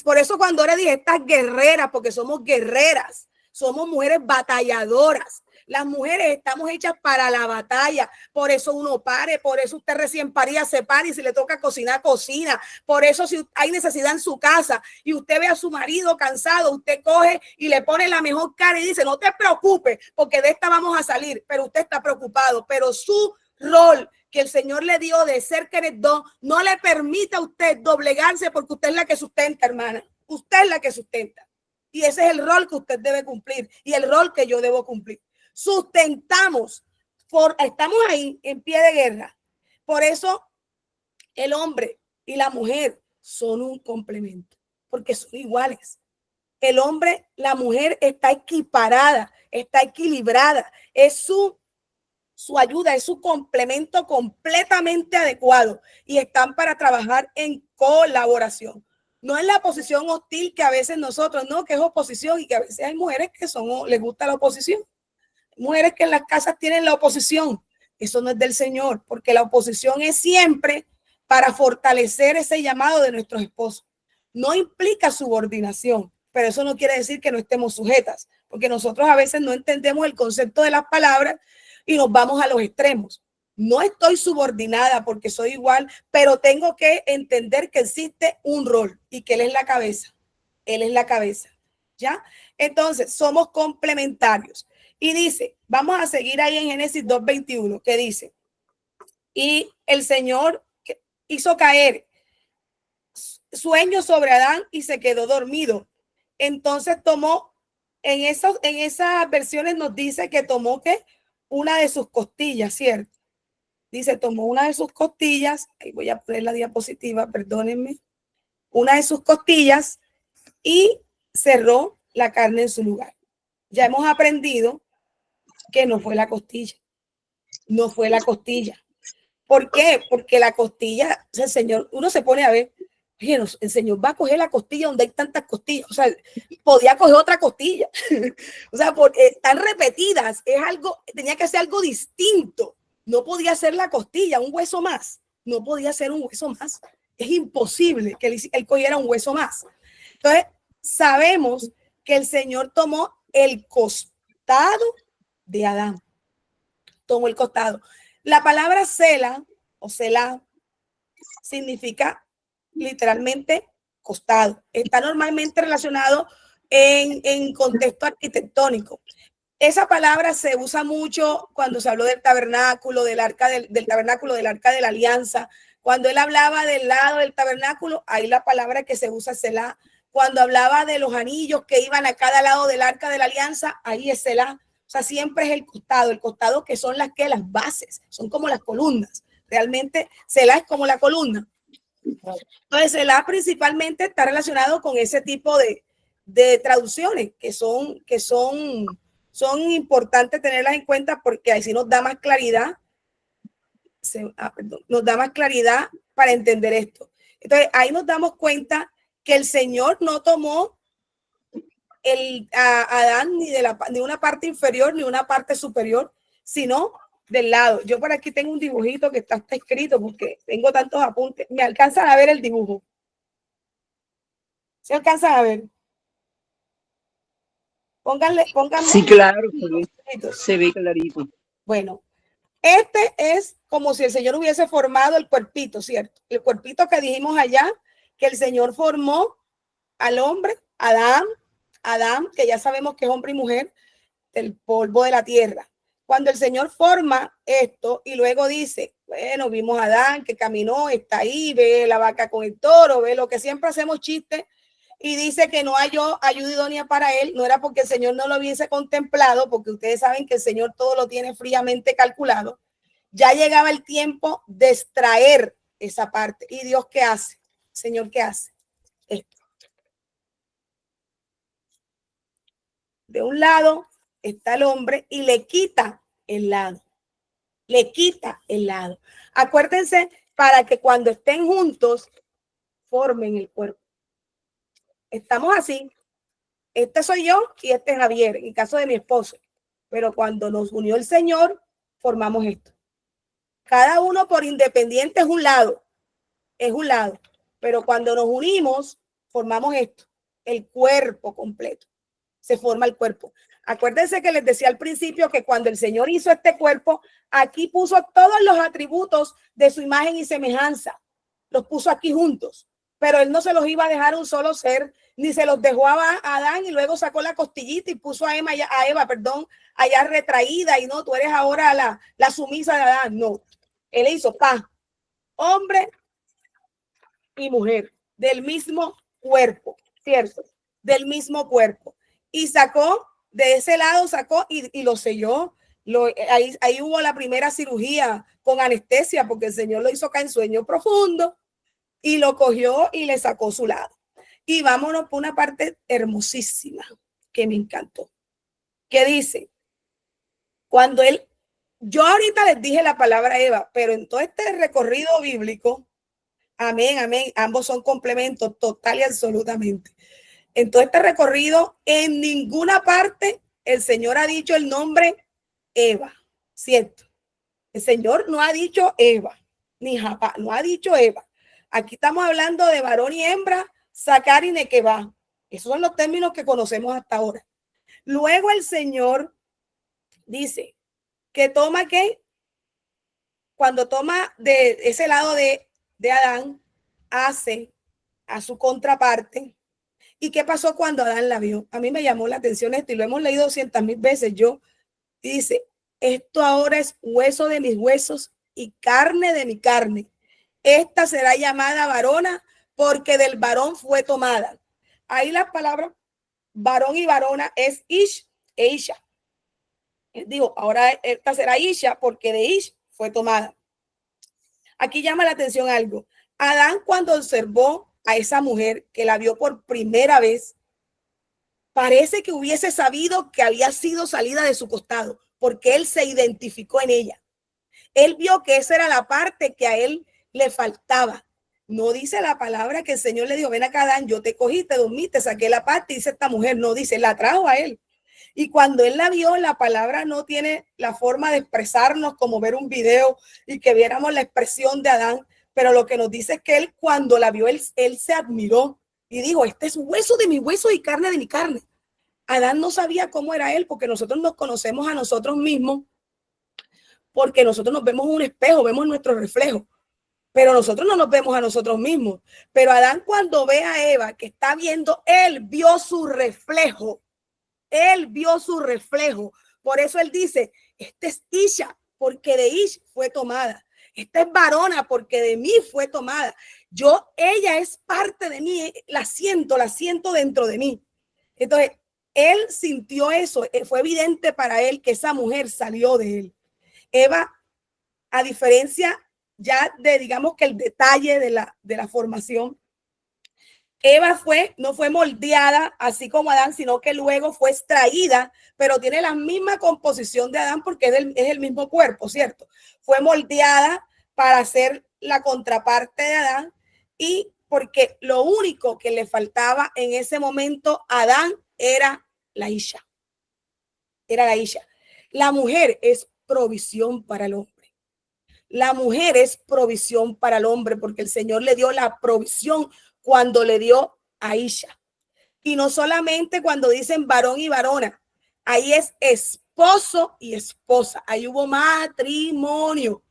Por eso cuando ahora dije estas guerreras, porque somos guerreras, somos mujeres batalladoras. Las mujeres estamos hechas para la batalla. Por eso uno pare, por eso usted recién paría, se para y si le toca cocinar, cocina. Por eso si hay necesidad en su casa y usted ve a su marido cansado, usted coge y le pone la mejor cara y dice, no te preocupes porque de esta vamos a salir, pero usted está preocupado. Pero su rol que el Señor le dio de ser Kenedó no le permite a usted doblegarse porque usted es la que sustenta, hermana. Usted es la que sustenta. Y ese es el rol que usted debe cumplir y el rol que yo debo cumplir. Sustentamos, estamos ahí en pie de guerra. Por eso el hombre y la mujer son un complemento, porque son iguales. El hombre, la mujer está equiparada, está equilibrada. Es su ayuda, es su complemento completamente adecuado y están para trabajar en colaboración. No es la posición hostil que a veces nosotros, no, que es oposición y que a veces hay mujeres que les gusta la oposición. Mujeres que en las casas tienen la oposición. Eso no es del Señor, porque la oposición es siempre para fortalecer ese llamado de nuestros esposos. No implica subordinación, pero eso no quiere decir que no estemos sujetas, porque nosotros a veces no entendemos el concepto de las palabras y nos vamos a los extremos. No estoy subordinada porque soy igual, pero tengo que entender que existe un rol y que Él es la cabeza. Él es la cabeza, ¿ya? Entonces, somos complementarios. Y dice, vamos a seguir ahí en Génesis 2:21, que dice, y el Señor hizo caer sueño sobre Adán y se quedó dormido. Entonces tomó, en esas versiones nos dice que tomó que una de sus costillas, ¿cierto? Dice, tomó una de sus costillas, ahí voy a poner la diapositiva, perdónenme, una de sus costillas y cerró la carne en su lugar. Ya hemos aprendido que no fue la costilla, no fue la costilla. ¿Por qué? Porque la costilla, o sea, el Señor, uno se pone a ver, oye, el Señor va a coger la costilla donde hay tantas costillas, o sea, podía coger otra costilla, o sea, porque están repetidas, es algo, tenía que ser algo distinto, no podía ser la costilla, un hueso más, no podía ser un hueso más, es imposible que él cogiera un hueso más. Entonces, sabemos que el Señor tomó el costado de Adán, tomó el costado. La palabra Sela o Selah significa literalmente costado. Está normalmente relacionado en contexto arquitectónico. Esa palabra se usa mucho cuando se habló del tabernáculo, del arca del tabernáculo, del arca de la alianza. Cuando él hablaba del lado del tabernáculo, ahí la palabra que se usa es Selah. Cuando hablaba de los anillos que iban a cada lado del arca de la alianza, ahí es Selah. O sea, siempre es el costado que son las bases, son como las columnas. Realmente Selah es como la columna. Entonces, Selah principalmente está relacionado con ese tipo de traducciones que son importantes tenerlas en cuenta porque así nos da más claridad. Nos da más claridad para entender esto. Entonces, ahí nos damos cuenta que el Señor no tomó a Adán ni de una parte inferior ni una parte superior, sino del lado. Yo por aquí tengo un dibujito que está escrito porque tengo tantos apuntes. ¿Me alcanzan a ver el dibujo? ¿Se alcanzan a ver? Pónganle. Sí, claro, se ve clarito. Bueno, este es como si el Señor hubiese formado el cuerpito, ¿cierto? El cuerpito que dijimos allá, que el Señor formó al hombre, Adán, que ya sabemos que es hombre y mujer, del polvo de la tierra. Cuando el Señor forma esto y luego dice, bueno, vimos a Adán que caminó, está ahí, ve la vaca con el toro, ve lo que siempre hacemos chistes, y dice que no halló ayuda idónea para él, no era porque el Señor no lo hubiese contemplado, porque ustedes saben que el Señor todo lo tiene fríamente calculado. Ya llegaba el tiempo de extraer esa parte. ¿Y Dios qué hace? Señor, ¿qué hace? Esto. De un lado está el hombre y le quita el lado. Le quita el lado. Acuérdense para que cuando estén juntos formen el cuerpo. Estamos así. Este soy yo y este es Javier, en el caso de mi esposo. Pero cuando nos unió el Señor, formamos esto. Cada uno por independiente es un lado. Pero cuando nos unimos, formamos esto, el cuerpo completo. Se forma el cuerpo. Acuérdense que les decía al principio que cuando el Señor hizo este cuerpo, aquí puso todos los atributos de su imagen y semejanza. Los puso aquí juntos. Pero él no se los iba a dejar un solo ser, ni se los dejó a Adán y luego sacó la costillita y puso a Eva, allá retraída y no, tú eres ahora la sumisa de Adán. No, él hizo hombre y mujer del mismo cuerpo, ¿cierto? Del mismo cuerpo. Y sacó, de ese lado sacó y lo selló. Ahí hubo la primera cirugía con anestesia porque el Señor lo hizo acá en sueño profundo. Y lo cogió y le sacó su lado. Y vámonos por una parte hermosísima que me encantó. Que dice, cuando yo ahorita les dije la palabra Eva, pero en todo este recorrido bíblico, amén, ambos son complementos total y absolutamente. En todo este recorrido, en ninguna parte el Señor ha dicho el nombre Eva, ¿cierto? El Señor no ha dicho Eva, ni Japá, no ha dicho Eva. Aquí estamos hablando de varón y hembra, Sacar y Nequeba. Esos son los términos que conocemos hasta ahora. Luego el Señor dice que toma ¿qué? Cuando toma de ese lado de Adán, hace a su contraparte. ¿Y qué pasó cuando Adán la vio? A mí me llamó la atención esto y lo hemos leído 200,000 veces. Dice, esto ahora es hueso de mis huesos y carne de mi carne. Esta será llamada varona porque del varón fue tomada. Ahí las palabras varón y varona es Ish e Isha. Digo, ahora esta será Isha porque de Ish fue tomada. Aquí llama la atención algo. Adán, cuando observó a esa mujer que la vio por primera vez, parece que hubiese sabido que había sido salida de su costado, porque él se identificó en ella. Él vio que esa era la parte que a él le faltaba. No dice la palabra que el Señor le dijo, ven acá, Adán, yo te cogí, te dormí, te saqué la parte, dice esta mujer. No, dice, la trajo a él. Y cuando él la vio, la palabra no tiene la forma de expresarnos como ver un video y que viéramos la expresión de Adán, pero lo que nos dice es que él cuando la vio, él se admiró y dijo, este es hueso de mi hueso y carne de mi carne. Adán no sabía cómo era él porque nosotros nos conocemos a nosotros mismos, porque nosotros nos vemos en un espejo, vemos nuestro reflejo, pero nosotros no nos vemos a nosotros mismos. Pero Adán cuando ve a Eva que está viendo, él vio su reflejo. Él vio su reflejo. Por eso él dice, este es Isha, porque de Ish fue tomada. Esta es varona, porque de mí fue tomada. Ella es parte de mí, la siento dentro de mí. Entonces, él sintió eso. Fue evidente para él que esa mujer salió de él. Eva, a diferencia ya de, digamos que el detalle de la formación, Eva no fue moldeada así como Adán, sino que luego fue extraída, pero tiene la misma composición de Adán porque es el mismo cuerpo, ¿cierto? Fue moldeada para ser la contraparte de Adán y porque lo único que le faltaba en ese momento a Adán era la Isha. Era la Isha. La mujer es provisión para el hombre. La mujer es provisión para el hombre porque el Señor le dio la provisión cuando le dio a Isha. Y no solamente cuando dicen varón y varona, ahí es esposo y esposa. Ahí hubo matrimonio,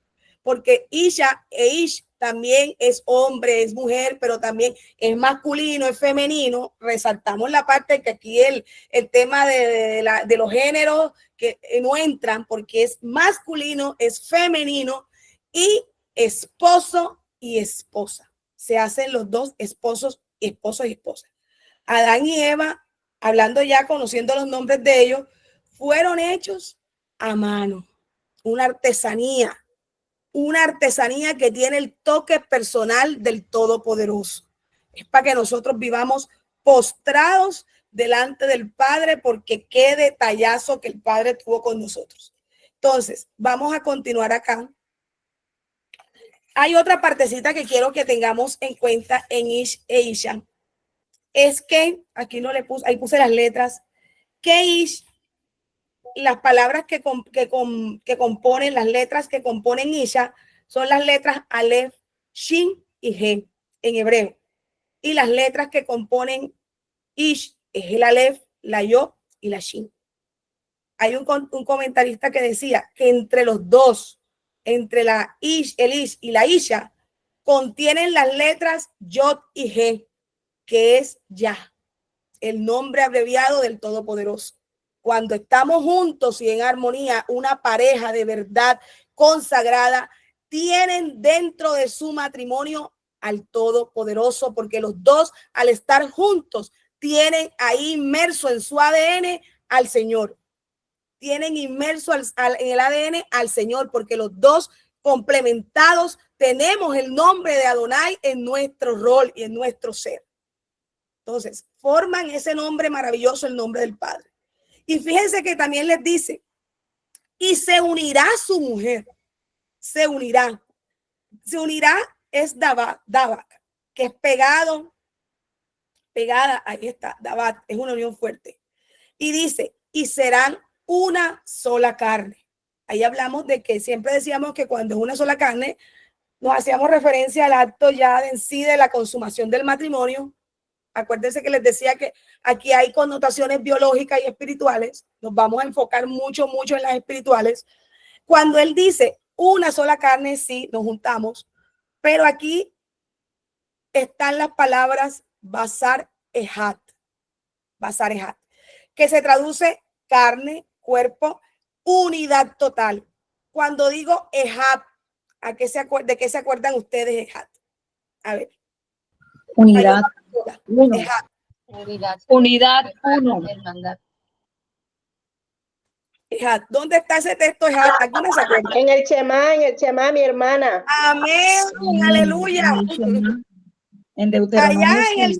porque Isha e Ish también es hombre, es mujer, pero también es masculino, es femenino. Resaltamos la parte que aquí el tema de los géneros que no entran, porque es masculino, es femenino y esposo y esposa. Se hacen los dos esposos y esposa. Adán y Eva, hablando ya, conociendo los nombres de ellos, fueron hechos a mano, una artesanía que tiene el toque personal del Todopoderoso. Es para que nosotros vivamos postrados delante del Padre, porque qué detallazo que el Padre tuvo con nosotros. Entonces, vamos a continuar acá. Hay otra partecita que quiero que tengamos en cuenta en Ish e Isha. Es que, aquí no le puse, ahí puse las letras, que Ish, las palabras que componen, las letras que componen Isha, son las letras Aleph, Shin y He en hebreo. Y las letras que componen Ish es el Aleph, la Yod y la Shin. Hay un comentarista que decía que entre los dos, entre la Ish, el Ish y la Isha, contienen las letras Yod y He, que es Yah, el nombre abreviado del Todopoderoso. Cuando estamos juntos y en armonía, una pareja de verdad consagrada, tienen dentro de su matrimonio al Todopoderoso, porque los dos, al estar juntos, tienen ahí inmerso en su ADN al Señor. Tienen inmerso en el ADN al Señor, porque los dos complementados tenemos el nombre de Adonai en nuestro rol y en nuestro ser. Entonces, forman ese nombre maravilloso, el nombre del Padre. Y fíjense que también les dice, y se unirá su mujer. Se unirá. Se unirá es Dabat, que es pegada, ahí está, Dabat, es una unión fuerte. Y dice, y serán una sola carne. Ahí hablamos de que siempre decíamos que cuando es una sola carne, nos hacíamos referencia al acto ya en sí de la consumación del matrimonio, Acuérdense que les decía que aquí hay connotaciones biológicas y espirituales. Nos vamos a enfocar mucho en las espirituales. Cuando él dice una sola carne, sí, nos juntamos, pero aquí están las palabras basar ejat, que se traduce carne, cuerpo, unidad total. Cuando digo ejat, ¿de qué se acuerdan ustedes, ejat? A ver. Unidad. Uno. Ejat. Unidad. Uno. Hermandad. Ejat. ¿Dónde está ese texto, ejat? ¿Alguna se acuerda? En el Shema, mi hermana. Amén, aleluya. En Deuteronomio Allá 6.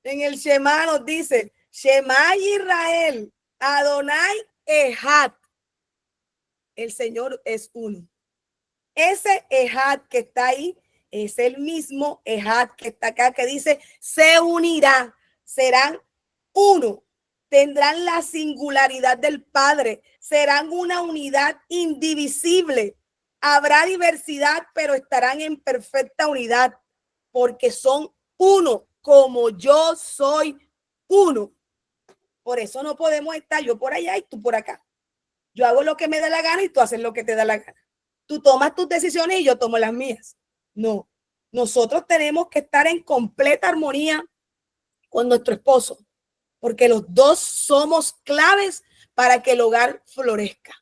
en el Shema nos dice, Shema Israel, Adonai Ejat. El Señor es uno. Ese Ejat que está ahí es el mismo Ejat que está acá, que dice, se unirá, serán uno, tendrán la singularidad del Padre, serán una unidad indivisible. Habrá diversidad, pero estarán en perfecta unidad, porque son uno, como yo soy uno. Por eso no podemos estar yo por allá y tú por acá. Yo hago lo que me da la gana y tú haces lo que te da la gana. Tú tomas tus decisiones y yo tomo las mías. No, nosotros tenemos que estar en completa armonía con nuestro esposo, porque los dos somos claves para que el hogar florezca.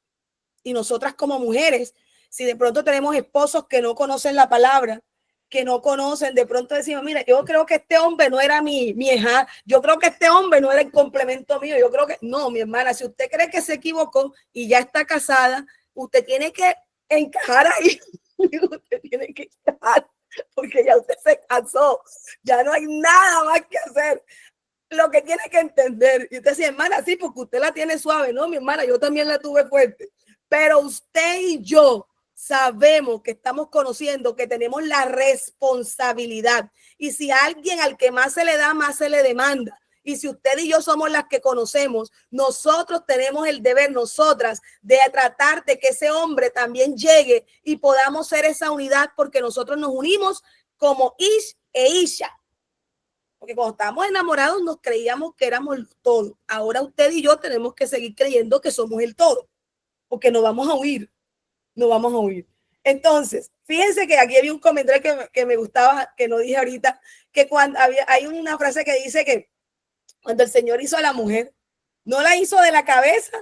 Y nosotras como mujeres, si de pronto tenemos esposos que no conocen la palabra, que no conocen, de pronto decimos, mira, yo creo que este hombre no era mi hija, yo creo que este hombre no era el complemento mío, yo creo que, no, mi hermana, si usted cree que se equivocó y ya está casada, usted tiene que encajar ahí, usted tiene que encajar, porque ya usted se casó, ya no hay nada más que hacer. Lo que tiene que entender, y usted dice, hermana, sí, porque usted la tiene suave, no, mi hermana, yo también la tuve fuerte, pero usted y yo sabemos que estamos conociendo que tenemos la responsabilidad, y si alguien al que más se le da, más se le demanda, y si usted y yo somos las que conocemos, nosotros tenemos el deber, nosotras, de tratar de que ese hombre también llegue y podamos ser esa unidad, porque nosotros nos unimos como Ish e Isha. Porque cuando estábamos enamorados nos creíamos que éramos el todo. Ahora usted y yo tenemos que seguir creyendo que somos el todo, porque no vamos a huir, no vamos a huir. Entonces, fíjense que aquí había un comentario que me gustaba, que no dije ahorita, que cuando hay una frase que dice que cuando el Señor hizo a la mujer, no la hizo de la cabeza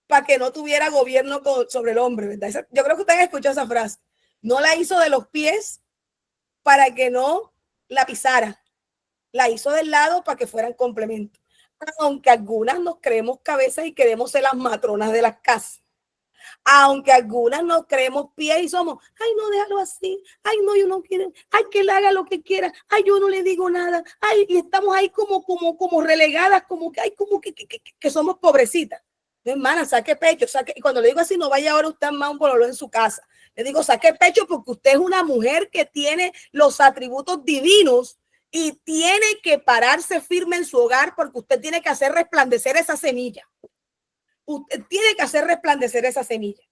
para que no tuviera gobierno sobre el hombre, ¿verdad? Yo creo que ustedes escuchado esa frase. No la hizo de los pies para que no la pisara. La hizo del lado para que fueran complemento. Aunque algunas nos creemos cabezas y queremos ser las matronas de las casas. Aunque algunas nos creemos pies y somos, ay, no, déjalo así. Ay, no, yo no quiero. Ay, que él haga lo que quiera. Ay, yo no le digo nada. Ay, y estamos ahí como relegadas, como que, ay, como que somos pobrecitas. No, hermana, saque pecho, saque. Y cuando le digo así, no vaya ahora usted más un pololo en su casa. Le digo, saque pecho porque usted es una mujer que tiene los atributos divinos y tiene que pararse firme en su hogar, porque usted tiene que hacer resplandecer esa semilla. Usted tiene que hacer resplandecer esa semilla.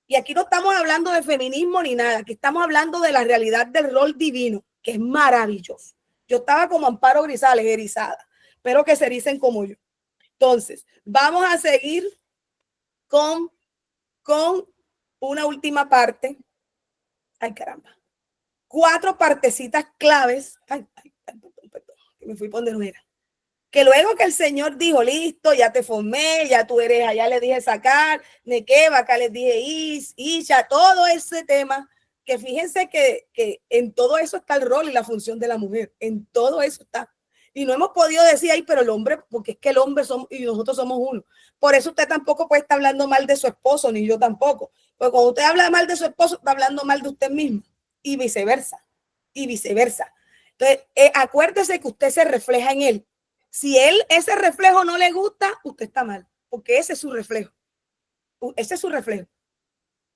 Y aquí no estamos hablando de feminismo ni nada. Aquí estamos hablando de la realidad del rol divino, que es maravilloso. Yo estaba como Amparo Grisales, erizada. Espero que se ericen como yo. Entonces, vamos a seguir con una última parte. Ay, caramba. 4 partecitas claves. Ay, perdón, que me fui por donde no era. Que luego que el Señor dijo, listo, ya te formé, ya tú eres, allá le dije sacar, Nequeba, acá les dije Isha, todo ese tema, que fíjense que en todo eso está el rol y la función de la mujer, en todo eso está. Y no hemos podido decir ahí, pero el hombre, porque es que el hombre somos y nosotros somos uno. Por eso usted tampoco puede estar hablando mal de su esposo, ni yo tampoco. Porque cuando usted habla mal de su esposo, está hablando mal de usted mismo. Y viceversa. Y viceversa. Entonces, acuérdese que usted se refleja en él. Si él ese reflejo no le gusta, usted está mal, porque ese es su reflejo. Ese es su reflejo.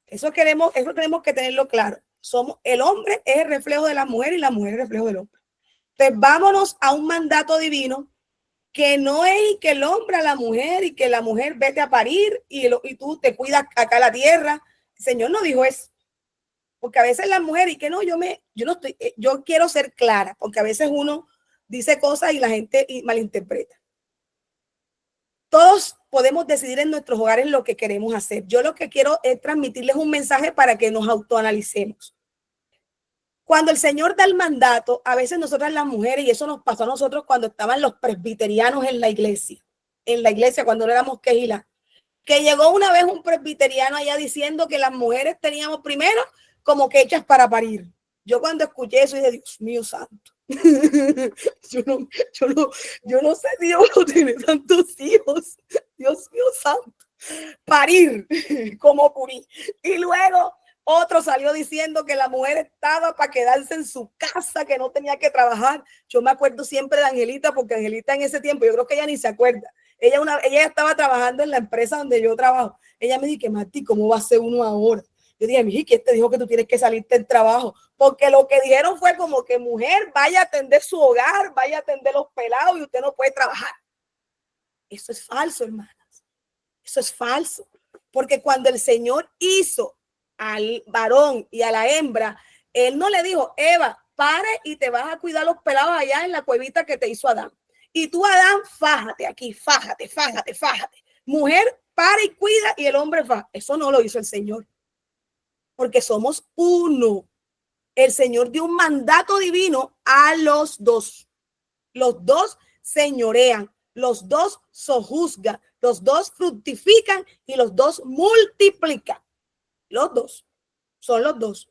Eso tenemos que tenerlo claro. El hombre es el reflejo de la mujer y la mujer es el reflejo del hombre. Entonces, vámonos a un mandato divino que no es que el hombre a la mujer y que la mujer vete a parir y tú te cuidas acá la tierra. El Señor no dijo eso. Porque a veces la mujer y que no, yo quiero ser clara, porque a veces uno dice cosas y la gente malinterpreta. Todos podemos decidir en nuestros hogares lo que queremos hacer. Yo lo que quiero es transmitirles un mensaje para que nos autoanalicemos. Cuando el Señor da el mandato, a veces nosotras las mujeres, y eso nos pasó a nosotros cuando estaban los presbiterianos en la iglesia cuando no éramos quejilá, que llegó una vez un presbiteriano allá diciendo que las mujeres teníamos primero como que hechas para parir. Yo cuando escuché eso dije, Dios mío santo, yo no sé si Dios no tiene tantos hijos, Dios mío santo, parir como purí. Y luego otro salió diciendo que la mujer estaba para quedarse en su casa, que no tenía que trabajar. Yo me acuerdo siempre de Angelita, porque Angelita en ese tiempo, yo creo que ella ni se acuerda. Ella estaba trabajando en la empresa donde yo trabajo. Ella me dijo, Martí, ¿cómo va a ser uno ahora? Yo dije, miji, ¿quién te dijo que tú tienes que salirte del trabajo? Porque lo que dijeron fue como que mujer, vaya a atender su hogar, vaya a atender los pelados y usted no puede trabajar. Eso es falso, hermanas. Eso es falso. Porque cuando el Señor hizo al varón y a la hembra, él no le dijo, Eva, pare y te vas a cuidar los pelados allá en la cuevita que te hizo Adán. Y tú, Adán, fájate aquí, fájate. Mujer, para y cuida, y el hombre va. Eso no lo hizo el Señor. Porque somos uno. El Señor dio un mandato divino a los dos. Los dos señorean, los dos sojuzgan, los dos fructifican y los dos multiplican. Los dos, son los dos.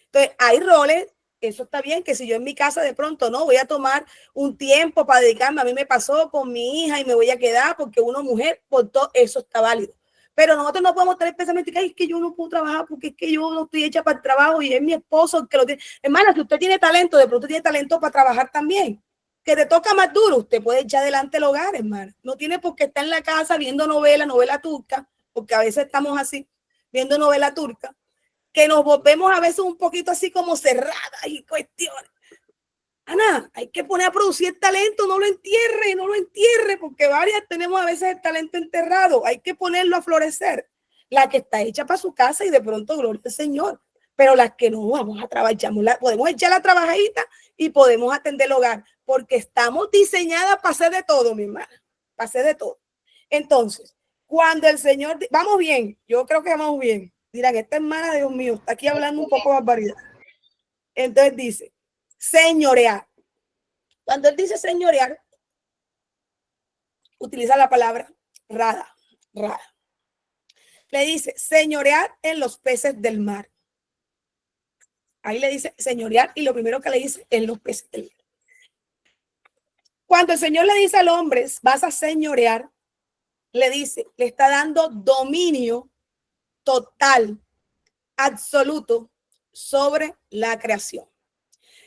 Entonces, hay roles, eso está bien, que si yo en mi casa de pronto no voy a tomar un tiempo para dedicarme, a mí me pasó con mi hija y me voy a quedar porque una mujer, por todo eso está válido. Pero nosotros no podemos tener pensamiento que es que yo no puedo trabajar porque es que yo no estoy hecha para el trabajo y es mi esposo el que lo tiene. Hermana, si usted tiene talento, de pronto tiene talento para trabajar también. Que te toca más duro, usted puede echar adelante el hogar, hermana. No tiene por qué estar en la casa viendo novela turca, porque a veces estamos así, viendo novela turca, que nos volvemos a veces un poquito así como cerradas y cuestiones. Ana, hay que poner a producir el talento, no lo entierre, porque varias tenemos a veces el talento enterrado, hay que ponerlo a florecer. La que está hecha para su casa y de pronto gloria al Señor, pero las que no vamos a trabajar, podemos echar la trabajadita y podemos atender el hogar, porque estamos diseñadas para hacer de todo, mi hermana, para hacer de todo. Entonces, cuando el Señor, vamos bien, yo creo que vamos bien. Dirán, esta hermana, Dios mío, está aquí hablando un poco de barbaridad. Entonces dice, señorear. Cuando él dice señorear, utiliza la palabra rada. Le dice señorear en los peces del mar. Ahí le dice señorear y lo primero que le dice en los peces del mar. Cuando el Señor le dice al hombre, vas a señorear, le dice, le está dando dominio total, absoluto sobre la creación.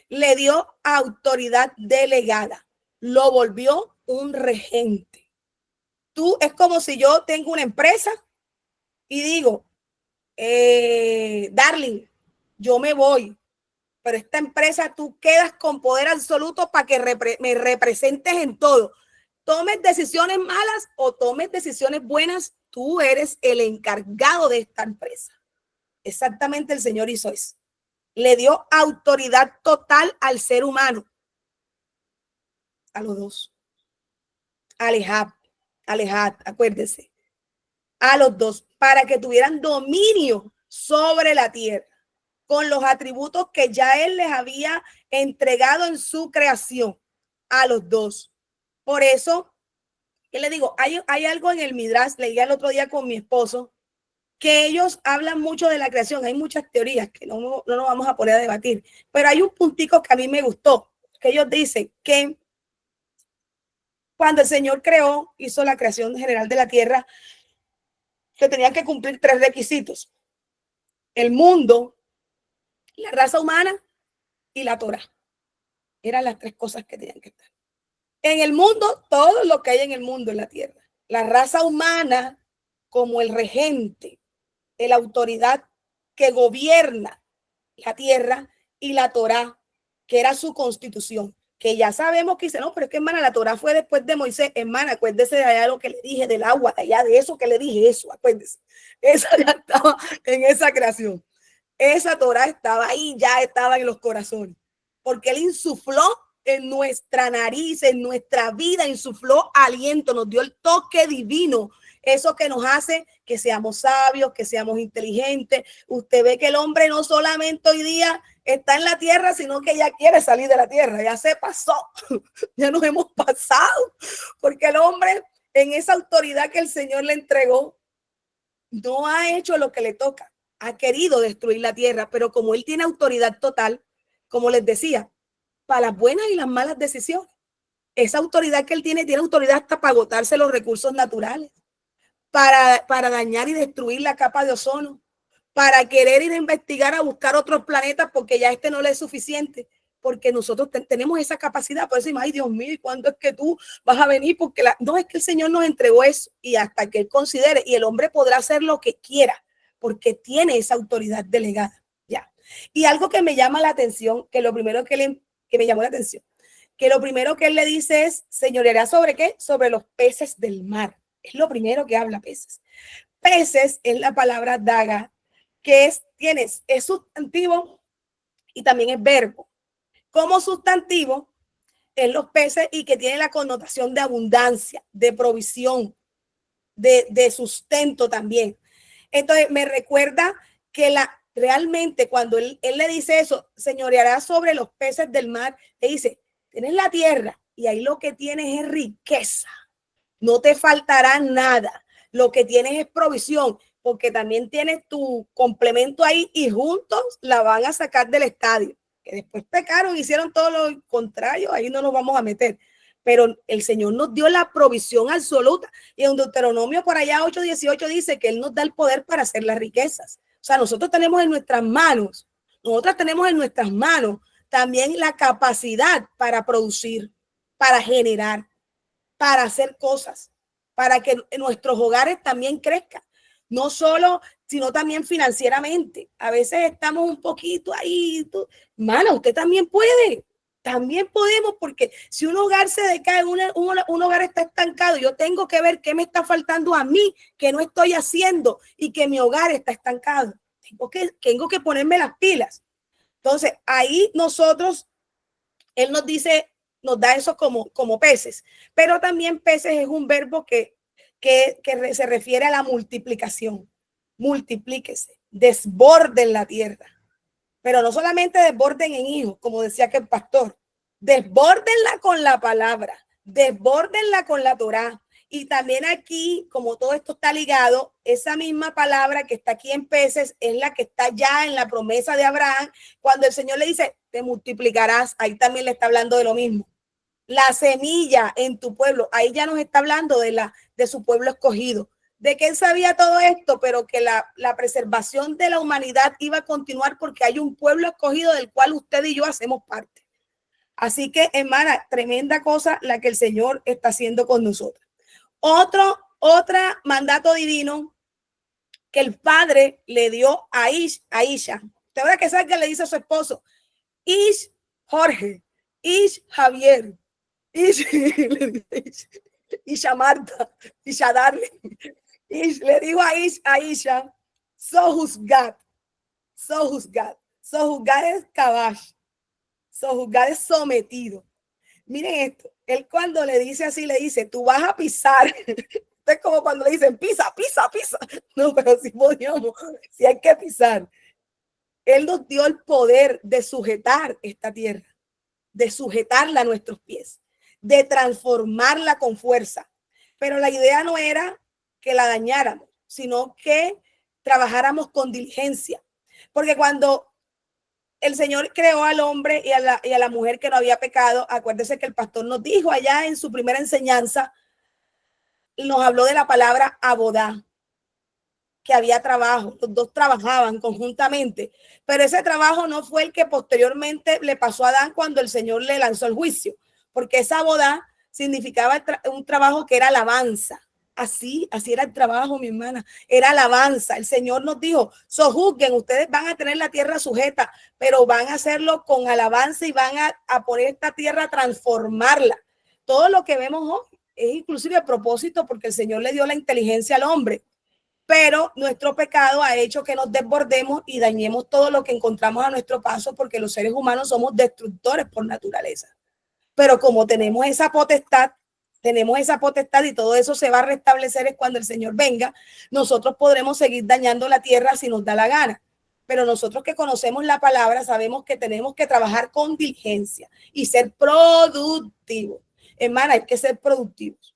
Le dio autoridad delegada, lo volvió un regente. Tú es como si yo tengo una empresa y digo, darling, yo me voy, pero esta empresa tú quedas con poder absoluto para que me representes en todo. Tomes decisiones malas o tomes decisiones buenas, tú eres el encargado de esta empresa. Exactamente, el Señor hizo eso. Le dio autoridad total al ser humano. A los dos. Alejad, acuérdense. A los dos, para que tuvieran dominio sobre la tierra, con los atributos que ya Él les había entregado en su creación. A los dos. Por eso, ¿qué le digo? Hay algo en el Midrash, leí el otro día con mi esposo, que ellos hablan mucho de la creación. Hay muchas teorías que no nos vamos a poner a debatir, pero hay un puntico que a mí me gustó, que ellos dicen que cuando el Señor hizo la creación general de la tierra, se tenían que cumplir 3 requisitos: el mundo, la raza humana y la Torá. Eran las 3 cosas que tenían que estar. En el mundo, todo lo que hay en el mundo, en la tierra. La raza humana como el regente, la autoridad que gobierna la tierra, y la Torá, que era su constitución, que ya sabemos que dice, no, pero es que, hermana, la Torá fue después de Moisés. Hermana, acuérdese de allá lo que le dije del agua, de allá de eso que le dije, eso, acuérdese. Esa ya estaba en esa creación. Esa Torá estaba ahí, ya estaba en los corazones, porque él insufló en nuestra nariz, en nuestra vida, insufló aliento, nos dio el toque divino, eso que nos hace que seamos sabios, que seamos inteligentes. Usted ve que el hombre no solamente hoy día está en la tierra, sino que ya quiere salir de la tierra, ya se pasó, ya nos hemos pasado, porque el hombre en esa autoridad que el Señor le entregó, no ha hecho lo que le toca, ha querido destruir la tierra, pero como él tiene autoridad total, como les decía, para las buenas y las malas decisiones, esa autoridad que él tiene autoridad hasta para agotarse los recursos naturales, para dañar y destruir la capa de ozono, para querer ir a investigar, a buscar otros planetas, porque ya este no le es suficiente, porque nosotros tenemos esa capacidad. Por eso, ay Dios mío, ¿cuándo es que tú vas a venir? Porque no, es que el Señor nos entregó eso, y hasta que él considere, y el hombre podrá hacer lo que quiera, porque tiene esa autoridad delegada. Ya. Y algo que me llama la atención, que lo primero que me llamó la atención, que lo primero que él le dice es, señoreará ¿sobre qué? Sobre los peces del mar. Es lo primero que habla, peces. Peces es la palabra daga, que es sustantivo y también es verbo. Como sustantivo en los peces y que tiene la connotación de abundancia, de provisión, de sustento también. Entonces me recuerda que realmente cuando él le dice eso, señoreará sobre los peces del mar, le dice, tienes la tierra y ahí lo que tienes es riqueza, no te faltará nada, lo que tienes es provisión, porque también tienes tu complemento ahí y juntos la van a sacar del estadio, que después pecaron, hicieron todo lo contrario, ahí no nos vamos a meter, pero el Señor nos dio la provisión absoluta, y en Deuteronomio por allá 8:18 dice que él nos da el poder para hacer las riquezas. O sea, nosotros tenemos en nuestras manos, también la capacidad para producir, para generar, para hacer cosas, para que nuestros hogares también crezcan, no solo, sino también financieramente. A veces estamos un poquito ahí, hermana, usted también puede, también podemos, porque si un hogar se decae, un hogar está estancado, yo tengo que ver qué me está faltando a mí, que no estoy haciendo y que mi hogar está estancado. Tengo que ponerme las pilas. Entonces, ahí él nos dice, nos da eso como peces, pero también peces es un verbo que se refiere a la multiplicación. Multiplíquese, desborden la tierra, pero no solamente desborden en hijos, como decía que el pastor, desbórdenla con la palabra, desbórdenla con la Torá. Y también aquí, como todo esto está ligado, esa misma palabra que está aquí en peces es la que está ya en la promesa de Abraham, cuando el Señor le dice, te multiplicarás, ahí también le está hablando de lo mismo. La semilla en tu pueblo, ahí ya nos está hablando de su pueblo escogido, de que él sabía todo esto, pero que la preservación de la humanidad iba a continuar porque hay un pueblo escogido del cual usted y yo hacemos parte. Así que, hermana, tremenda cosa la que el Señor está haciendo con nosotros. Otro mandato divino que el padre le dio a Isha. Usted verá que sabe que le dice a su esposo, Ish Jorge, Ish Javier, Isha Marta, Isha Darling. Le digo a Isha, Sojuzgad. Sojuzgad es cabash. Sojuzgad es sometido. Miren esto, él cuando le dice así, le dice, tú vas a pisar. Es como cuando le dicen, pisa. No, pero si podíamos, si hay que pisar. Él nos dio el poder de sujetar esta tierra, de sujetarla a nuestros pies, de transformarla con fuerza. Pero la idea no era que la dañáramos, sino que trabajáramos con diligencia. Porque cuando el Señor creó al hombre y a la mujer que no había pecado, acuérdese que el pastor nos dijo allá en su primera enseñanza, nos habló de la palabra abodá, que había trabajo, los dos trabajaban conjuntamente, pero ese trabajo no fue el que posteriormente le pasó a Adán cuando el Señor le lanzó el juicio, porque esa abodá significaba un trabajo que era alabanza. Así era el trabajo, mi hermana, era alabanza. El Señor nos dijo, sojuzguen, ustedes van a tener la tierra sujeta, pero van a hacerlo con alabanza y van a poner esta tierra a transformarla. Todo lo que vemos hoy es inclusive a propósito porque el Señor le dio la inteligencia al hombre, pero nuestro pecado ha hecho que nos desbordemos y dañemos todo lo que encontramos a nuestro paso porque los seres humanos somos destructores por naturaleza. Pero como tenemos esa potestad y todo eso se va a restablecer es cuando el Señor venga, nosotros podremos seguir dañando la tierra si nos da la gana. Pero nosotros que conocemos la palabra sabemos que tenemos que trabajar con diligencia y ser productivos. Hermana, hay que ser productivos.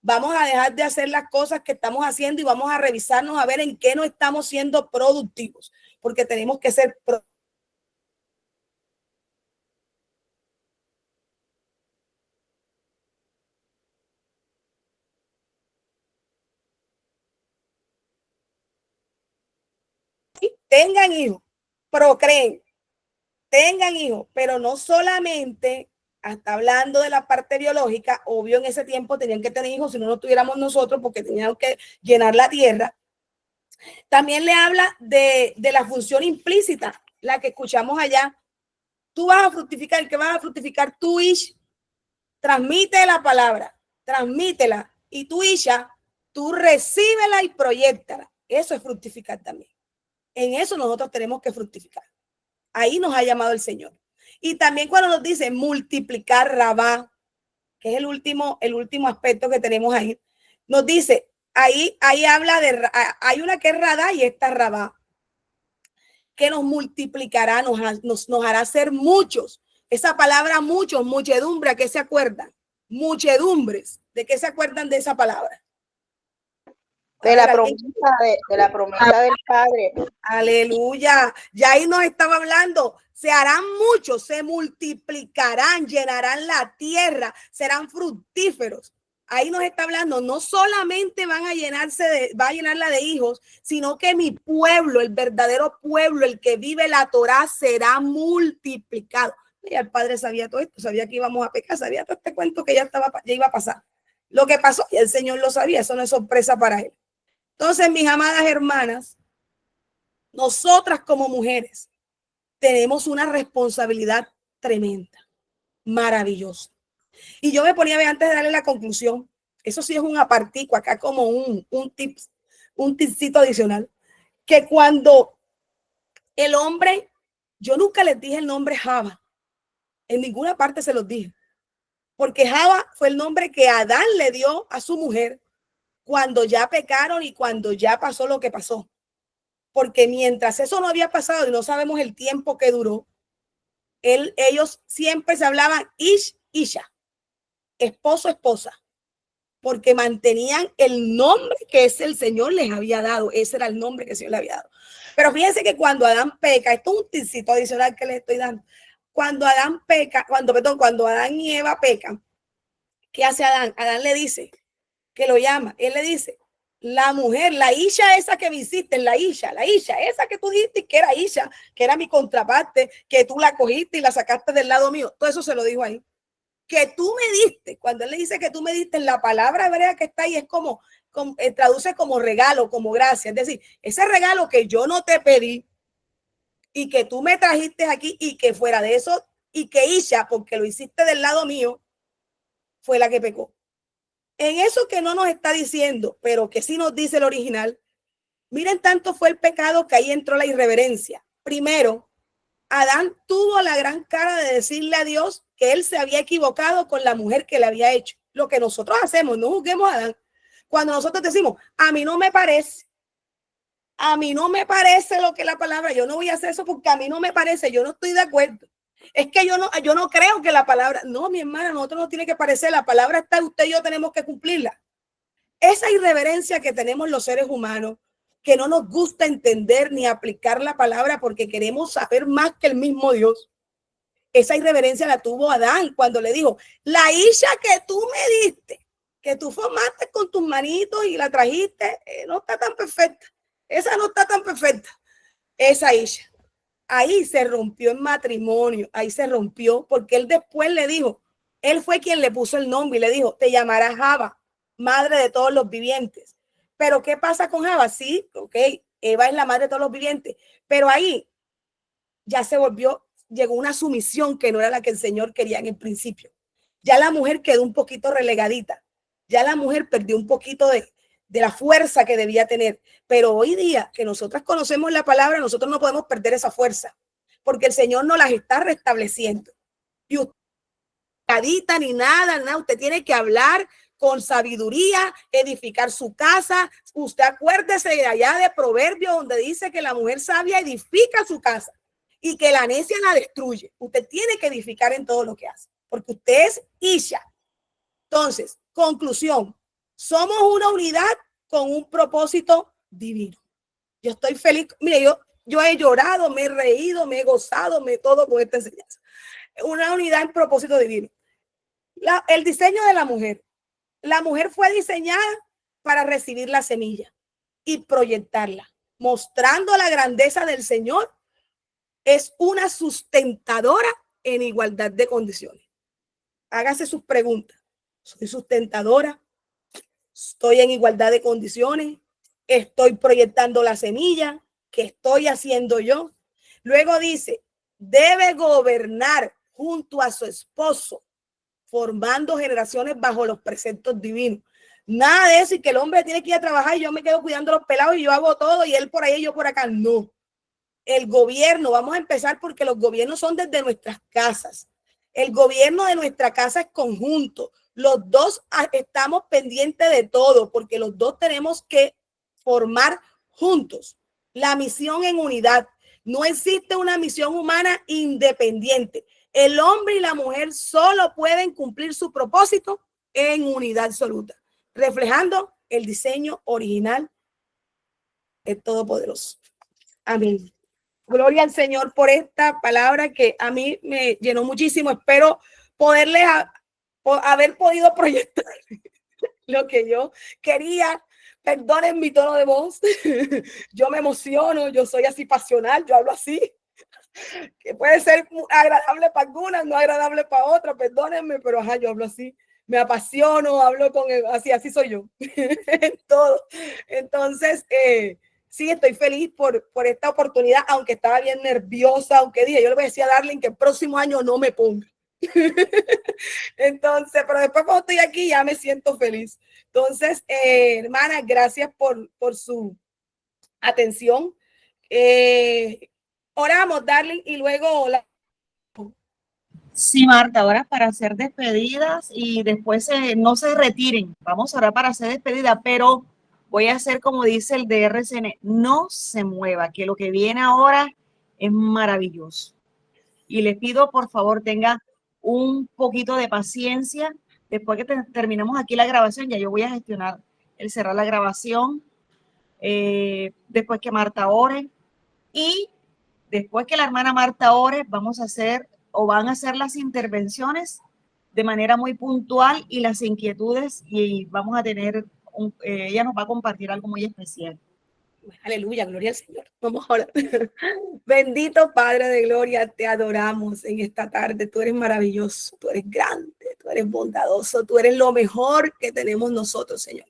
Vamos a dejar de hacer las cosas que estamos haciendo y vamos a revisarnos a ver en qué no estamos siendo productivos, porque tenemos que ser productivos. Tengan hijos, procreen, tengan hijos, pero no solamente hasta hablando de la parte biológica, obvio en ese tiempo tenían que tener hijos, si no, no tuviéramos nosotros porque tenían que llenar la tierra. También le habla de la función implícita, la que escuchamos allá. Tú vas a fructificar, ¿qué vas a fructificar? Tú, Ish, transmite la palabra, transmítela, y tú, Isha, tú recíbela y proyéctala. Eso es fructificar también. En eso nosotros tenemos que fructificar. Ahí nos ha llamado el Señor. Y también cuando nos dice multiplicar Rabá, que es el último aspecto que tenemos ahí, nos dice, ahí habla de, hay una que es Radá y esta Rabá, que nos multiplicará, nos hará ser muchos. Esa palabra muchos, muchedumbre, ¿a qué se acuerdan? Muchedumbres, ¿de qué se acuerdan de esa palabra? De la promesa del Padre. Aleluya. Ya ahí nos estaba hablando. Se harán muchos, se multiplicarán, llenarán la tierra, serán fructíferos. Ahí nos está hablando, no solamente van a va a llenarla de hijos, sino que mi pueblo, el verdadero pueblo, el que vive la Torá, será multiplicado. Y el Padre sabía todo esto, sabía que íbamos a pecar, sabía todo este cuento que ya iba a pasar. Lo que pasó, y el Señor lo sabía, eso no es sorpresa para él. Entonces, mis amadas hermanas, nosotras como mujeres tenemos una responsabilidad tremenda, maravillosa. Y yo me ponía a ver antes de darle la conclusión, eso sí es un apartico acá como un tipcito adicional, que cuando el hombre, yo nunca les dije el nombre Java, en ninguna parte se los dije, porque Java fue el nombre que Adán le dio a su mujer cuando ya pecaron y cuando ya pasó lo que pasó. Porque mientras eso no había pasado y no sabemos el tiempo que duró, ellos siempre se hablaban Ish, Isha, esposo, esposa, porque mantenían el nombre que el Señor les había dado. Ese era el nombre que el Señor les había dado. Pero fíjense que cuando Adán peca, esto es un tincito adicional que les estoy dando. Cuando Adán y Eva pecan, ¿qué hace Adán? Adán le dice, que lo llama, él le dice, la mujer, la Isha esa que me hiciste, la Isha esa que tú dijiste que era Isha, que era mi contraparte, que tú la cogiste y la sacaste del lado mío, todo eso se lo dijo ahí. Que tú me diste, cuando él le dice que tú me diste, la palabra hebrea que está ahí es como traduce como regalo, como gracia, es decir, ese regalo que yo no te pedí y que tú me trajiste aquí y que fuera de eso, y que Isha, porque lo hiciste del lado mío, fue la que pecó. En eso que no nos está diciendo, pero que sí nos dice el original, miren, tanto fue el pecado que ahí entró la irreverencia. Primero, Adán tuvo la gran cara de decirle a Dios que él se había equivocado con la mujer que le había hecho. Lo que nosotros hacemos, no juzguemos a Adán. Cuando nosotros decimos, a mí no me parece lo que la palabra, yo no voy a hacer eso porque a mí no me parece, yo no estoy de acuerdo. Es que yo no creo que la palabra, no, mi hermana, a nosotros no tiene que parecer, la palabra está, usted y yo tenemos que cumplirla. Esa irreverencia que tenemos los seres humanos, que no nos gusta entender ni aplicar la palabra porque queremos saber más que el mismo Dios. Esa irreverencia la tuvo Adán cuando le dijo, la Isha que tú me diste, que tú formaste con tus manitos y la trajiste, no está tan perfecta. Esa no está tan perfecta. Esa Isha. Ahí se rompió en matrimonio, ahí se rompió, porque él después le dijo, él fue quien le puso el nombre y le dijo, te llamarás Java, madre de todos los vivientes. Pero ¿qué pasa con Java? Sí, ok, Eva es la madre de todos los vivientes, pero ahí ya llegó una sumisión que no era la que el Señor quería en el principio. Ya la mujer quedó un poquito relegadita, ya la mujer perdió un poquito de la fuerza que debía tener. Pero hoy día que nosotras conocemos la palabra, nosotros no podemos perder esa fuerza, porque el Señor nos las está restableciendo. Y trancadita ni nada, nada. Usted tiene que hablar con sabiduría, edificar su casa. Usted acuérdese de allá de Proverbios, donde dice que la mujer sabia edifica su casa y que la necia la destruye. Usted tiene que edificar en todo lo que hace, porque usted es Isha. Entonces, conclusión, somos una unidad con un propósito divino. Yo estoy feliz. Mire, yo he llorado, me he reído, me he gozado, todo con esta enseñanza. Una unidad en propósito divino. El diseño de la mujer. La mujer fue diseñada para recibir la semilla y proyectarla, mostrando la grandeza del Señor. Es una sustentadora en igualdad de condiciones. Hágase sus preguntas. ¿Soy sustentadora? ¿Estoy en igualdad de condiciones? ¿Estoy proyectando la semilla? ¿Qué estoy haciendo yo? Luego dice, debe gobernar junto a su esposo, formando generaciones bajo los preceptos divinos. Nada de eso y que el hombre tiene que ir a trabajar y yo me quedo cuidando los pelados y yo hago todo y él por ahí y yo por acá. No. El gobierno, vamos a empezar porque los gobiernos son desde nuestras casas. El gobierno de nuestra casa es conjunto. Los dos estamos pendientes de todo porque los dos tenemos que formar juntos la misión en unidad. No existe una misión humana independiente. El hombre y la mujer solo pueden cumplir su propósito en unidad absoluta, reflejando el diseño original del Todopoderoso. Amén. Gloria al Señor por esta palabra que a mí me llenó muchísimo. Espero poderles haber podido proyectar lo que yo quería. Perdonen mi tono de voz. Yo me emociono, yo soy así pasional, yo hablo así, que puede ser agradable para algunas, no agradable para otras, perdónenme, pero ajá, yo hablo así, me apasiono, hablo con así soy yo en todo. Entonces, sí, estoy feliz por esta oportunidad, aunque estaba bien nerviosa, aunque dije, yo le voy a decir a Darling que el próximo año no me ponga. Entonces, pero después cuando estoy aquí ya me siento feliz. Entonces, hermana, gracias por su atención. Oramos, Darling, y luego Sí, Marta, ahora para hacer despedidas y después no se retiren. Vamos a orar para hacer despedida, pero voy a hacer como dice el de RCN, no se mueva, que lo que viene ahora es maravilloso. Y les pido, por favor, tenga un poquito de paciencia. Después que terminemos aquí la grabación, ya yo voy a gestionar el cerrar la grabación. Después que Marta ore. Y después que la hermana Marta ore, vamos a hacer o van a hacer las intervenciones de manera muy puntual y las inquietudes y vamos a tener, ella nos va a compartir algo muy especial. Aleluya, gloria al Señor. Vamos a orar. Bendito Padre de gloria, te adoramos en esta tarde. Tú eres maravilloso, tú eres grande, tú eres bondadoso, tú eres lo mejor que tenemos nosotros, Señor.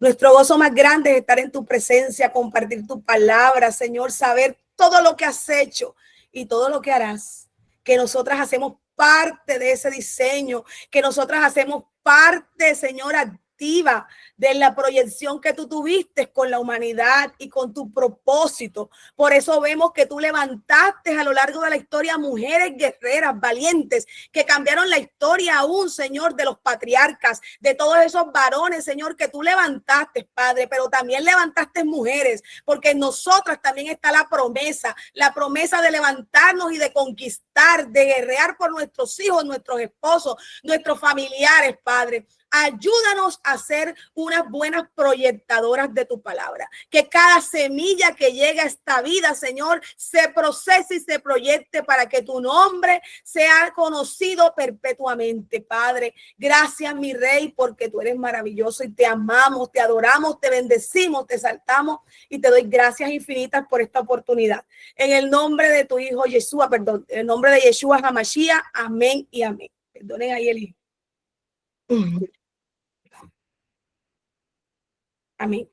Nuestro gozo más grande es estar en tu presencia, compartir tu palabra, Señor, saber todo lo que has hecho y todo lo que harás, que nosotras hacemos parte de ese diseño, que nosotras hacemos parte, Señor, activa de la proyección que tú tuviste con la humanidad y con tu propósito. Por eso vemos que tú levantaste a lo largo de la historia mujeres guerreras, valientes, que cambiaron la historia aún, Señor, de los patriarcas, de todos esos varones, Señor, que tú levantaste, Padre, pero también levantaste mujeres, porque en nosotras también está la promesa de levantarnos y de conquistar, de guerrear por nuestros hijos, nuestros esposos, nuestros familiares, Padre. Ayúdanos a ser unas buenas proyectadoras de tu palabra. Que cada semilla que llega a esta vida, Señor, se procese y se proyecte para que tu nombre sea conocido perpetuamente, Padre. Gracias, mi Rey, porque tú eres maravilloso y te amamos, te adoramos, te bendecimos, te exaltamos y te doy gracias infinitas por esta oportunidad. En el nombre de tu Hijo Yeshua, en el nombre de Yeshua HaMashiach, amén y amén. Perdonen ahí el hijo. Amén.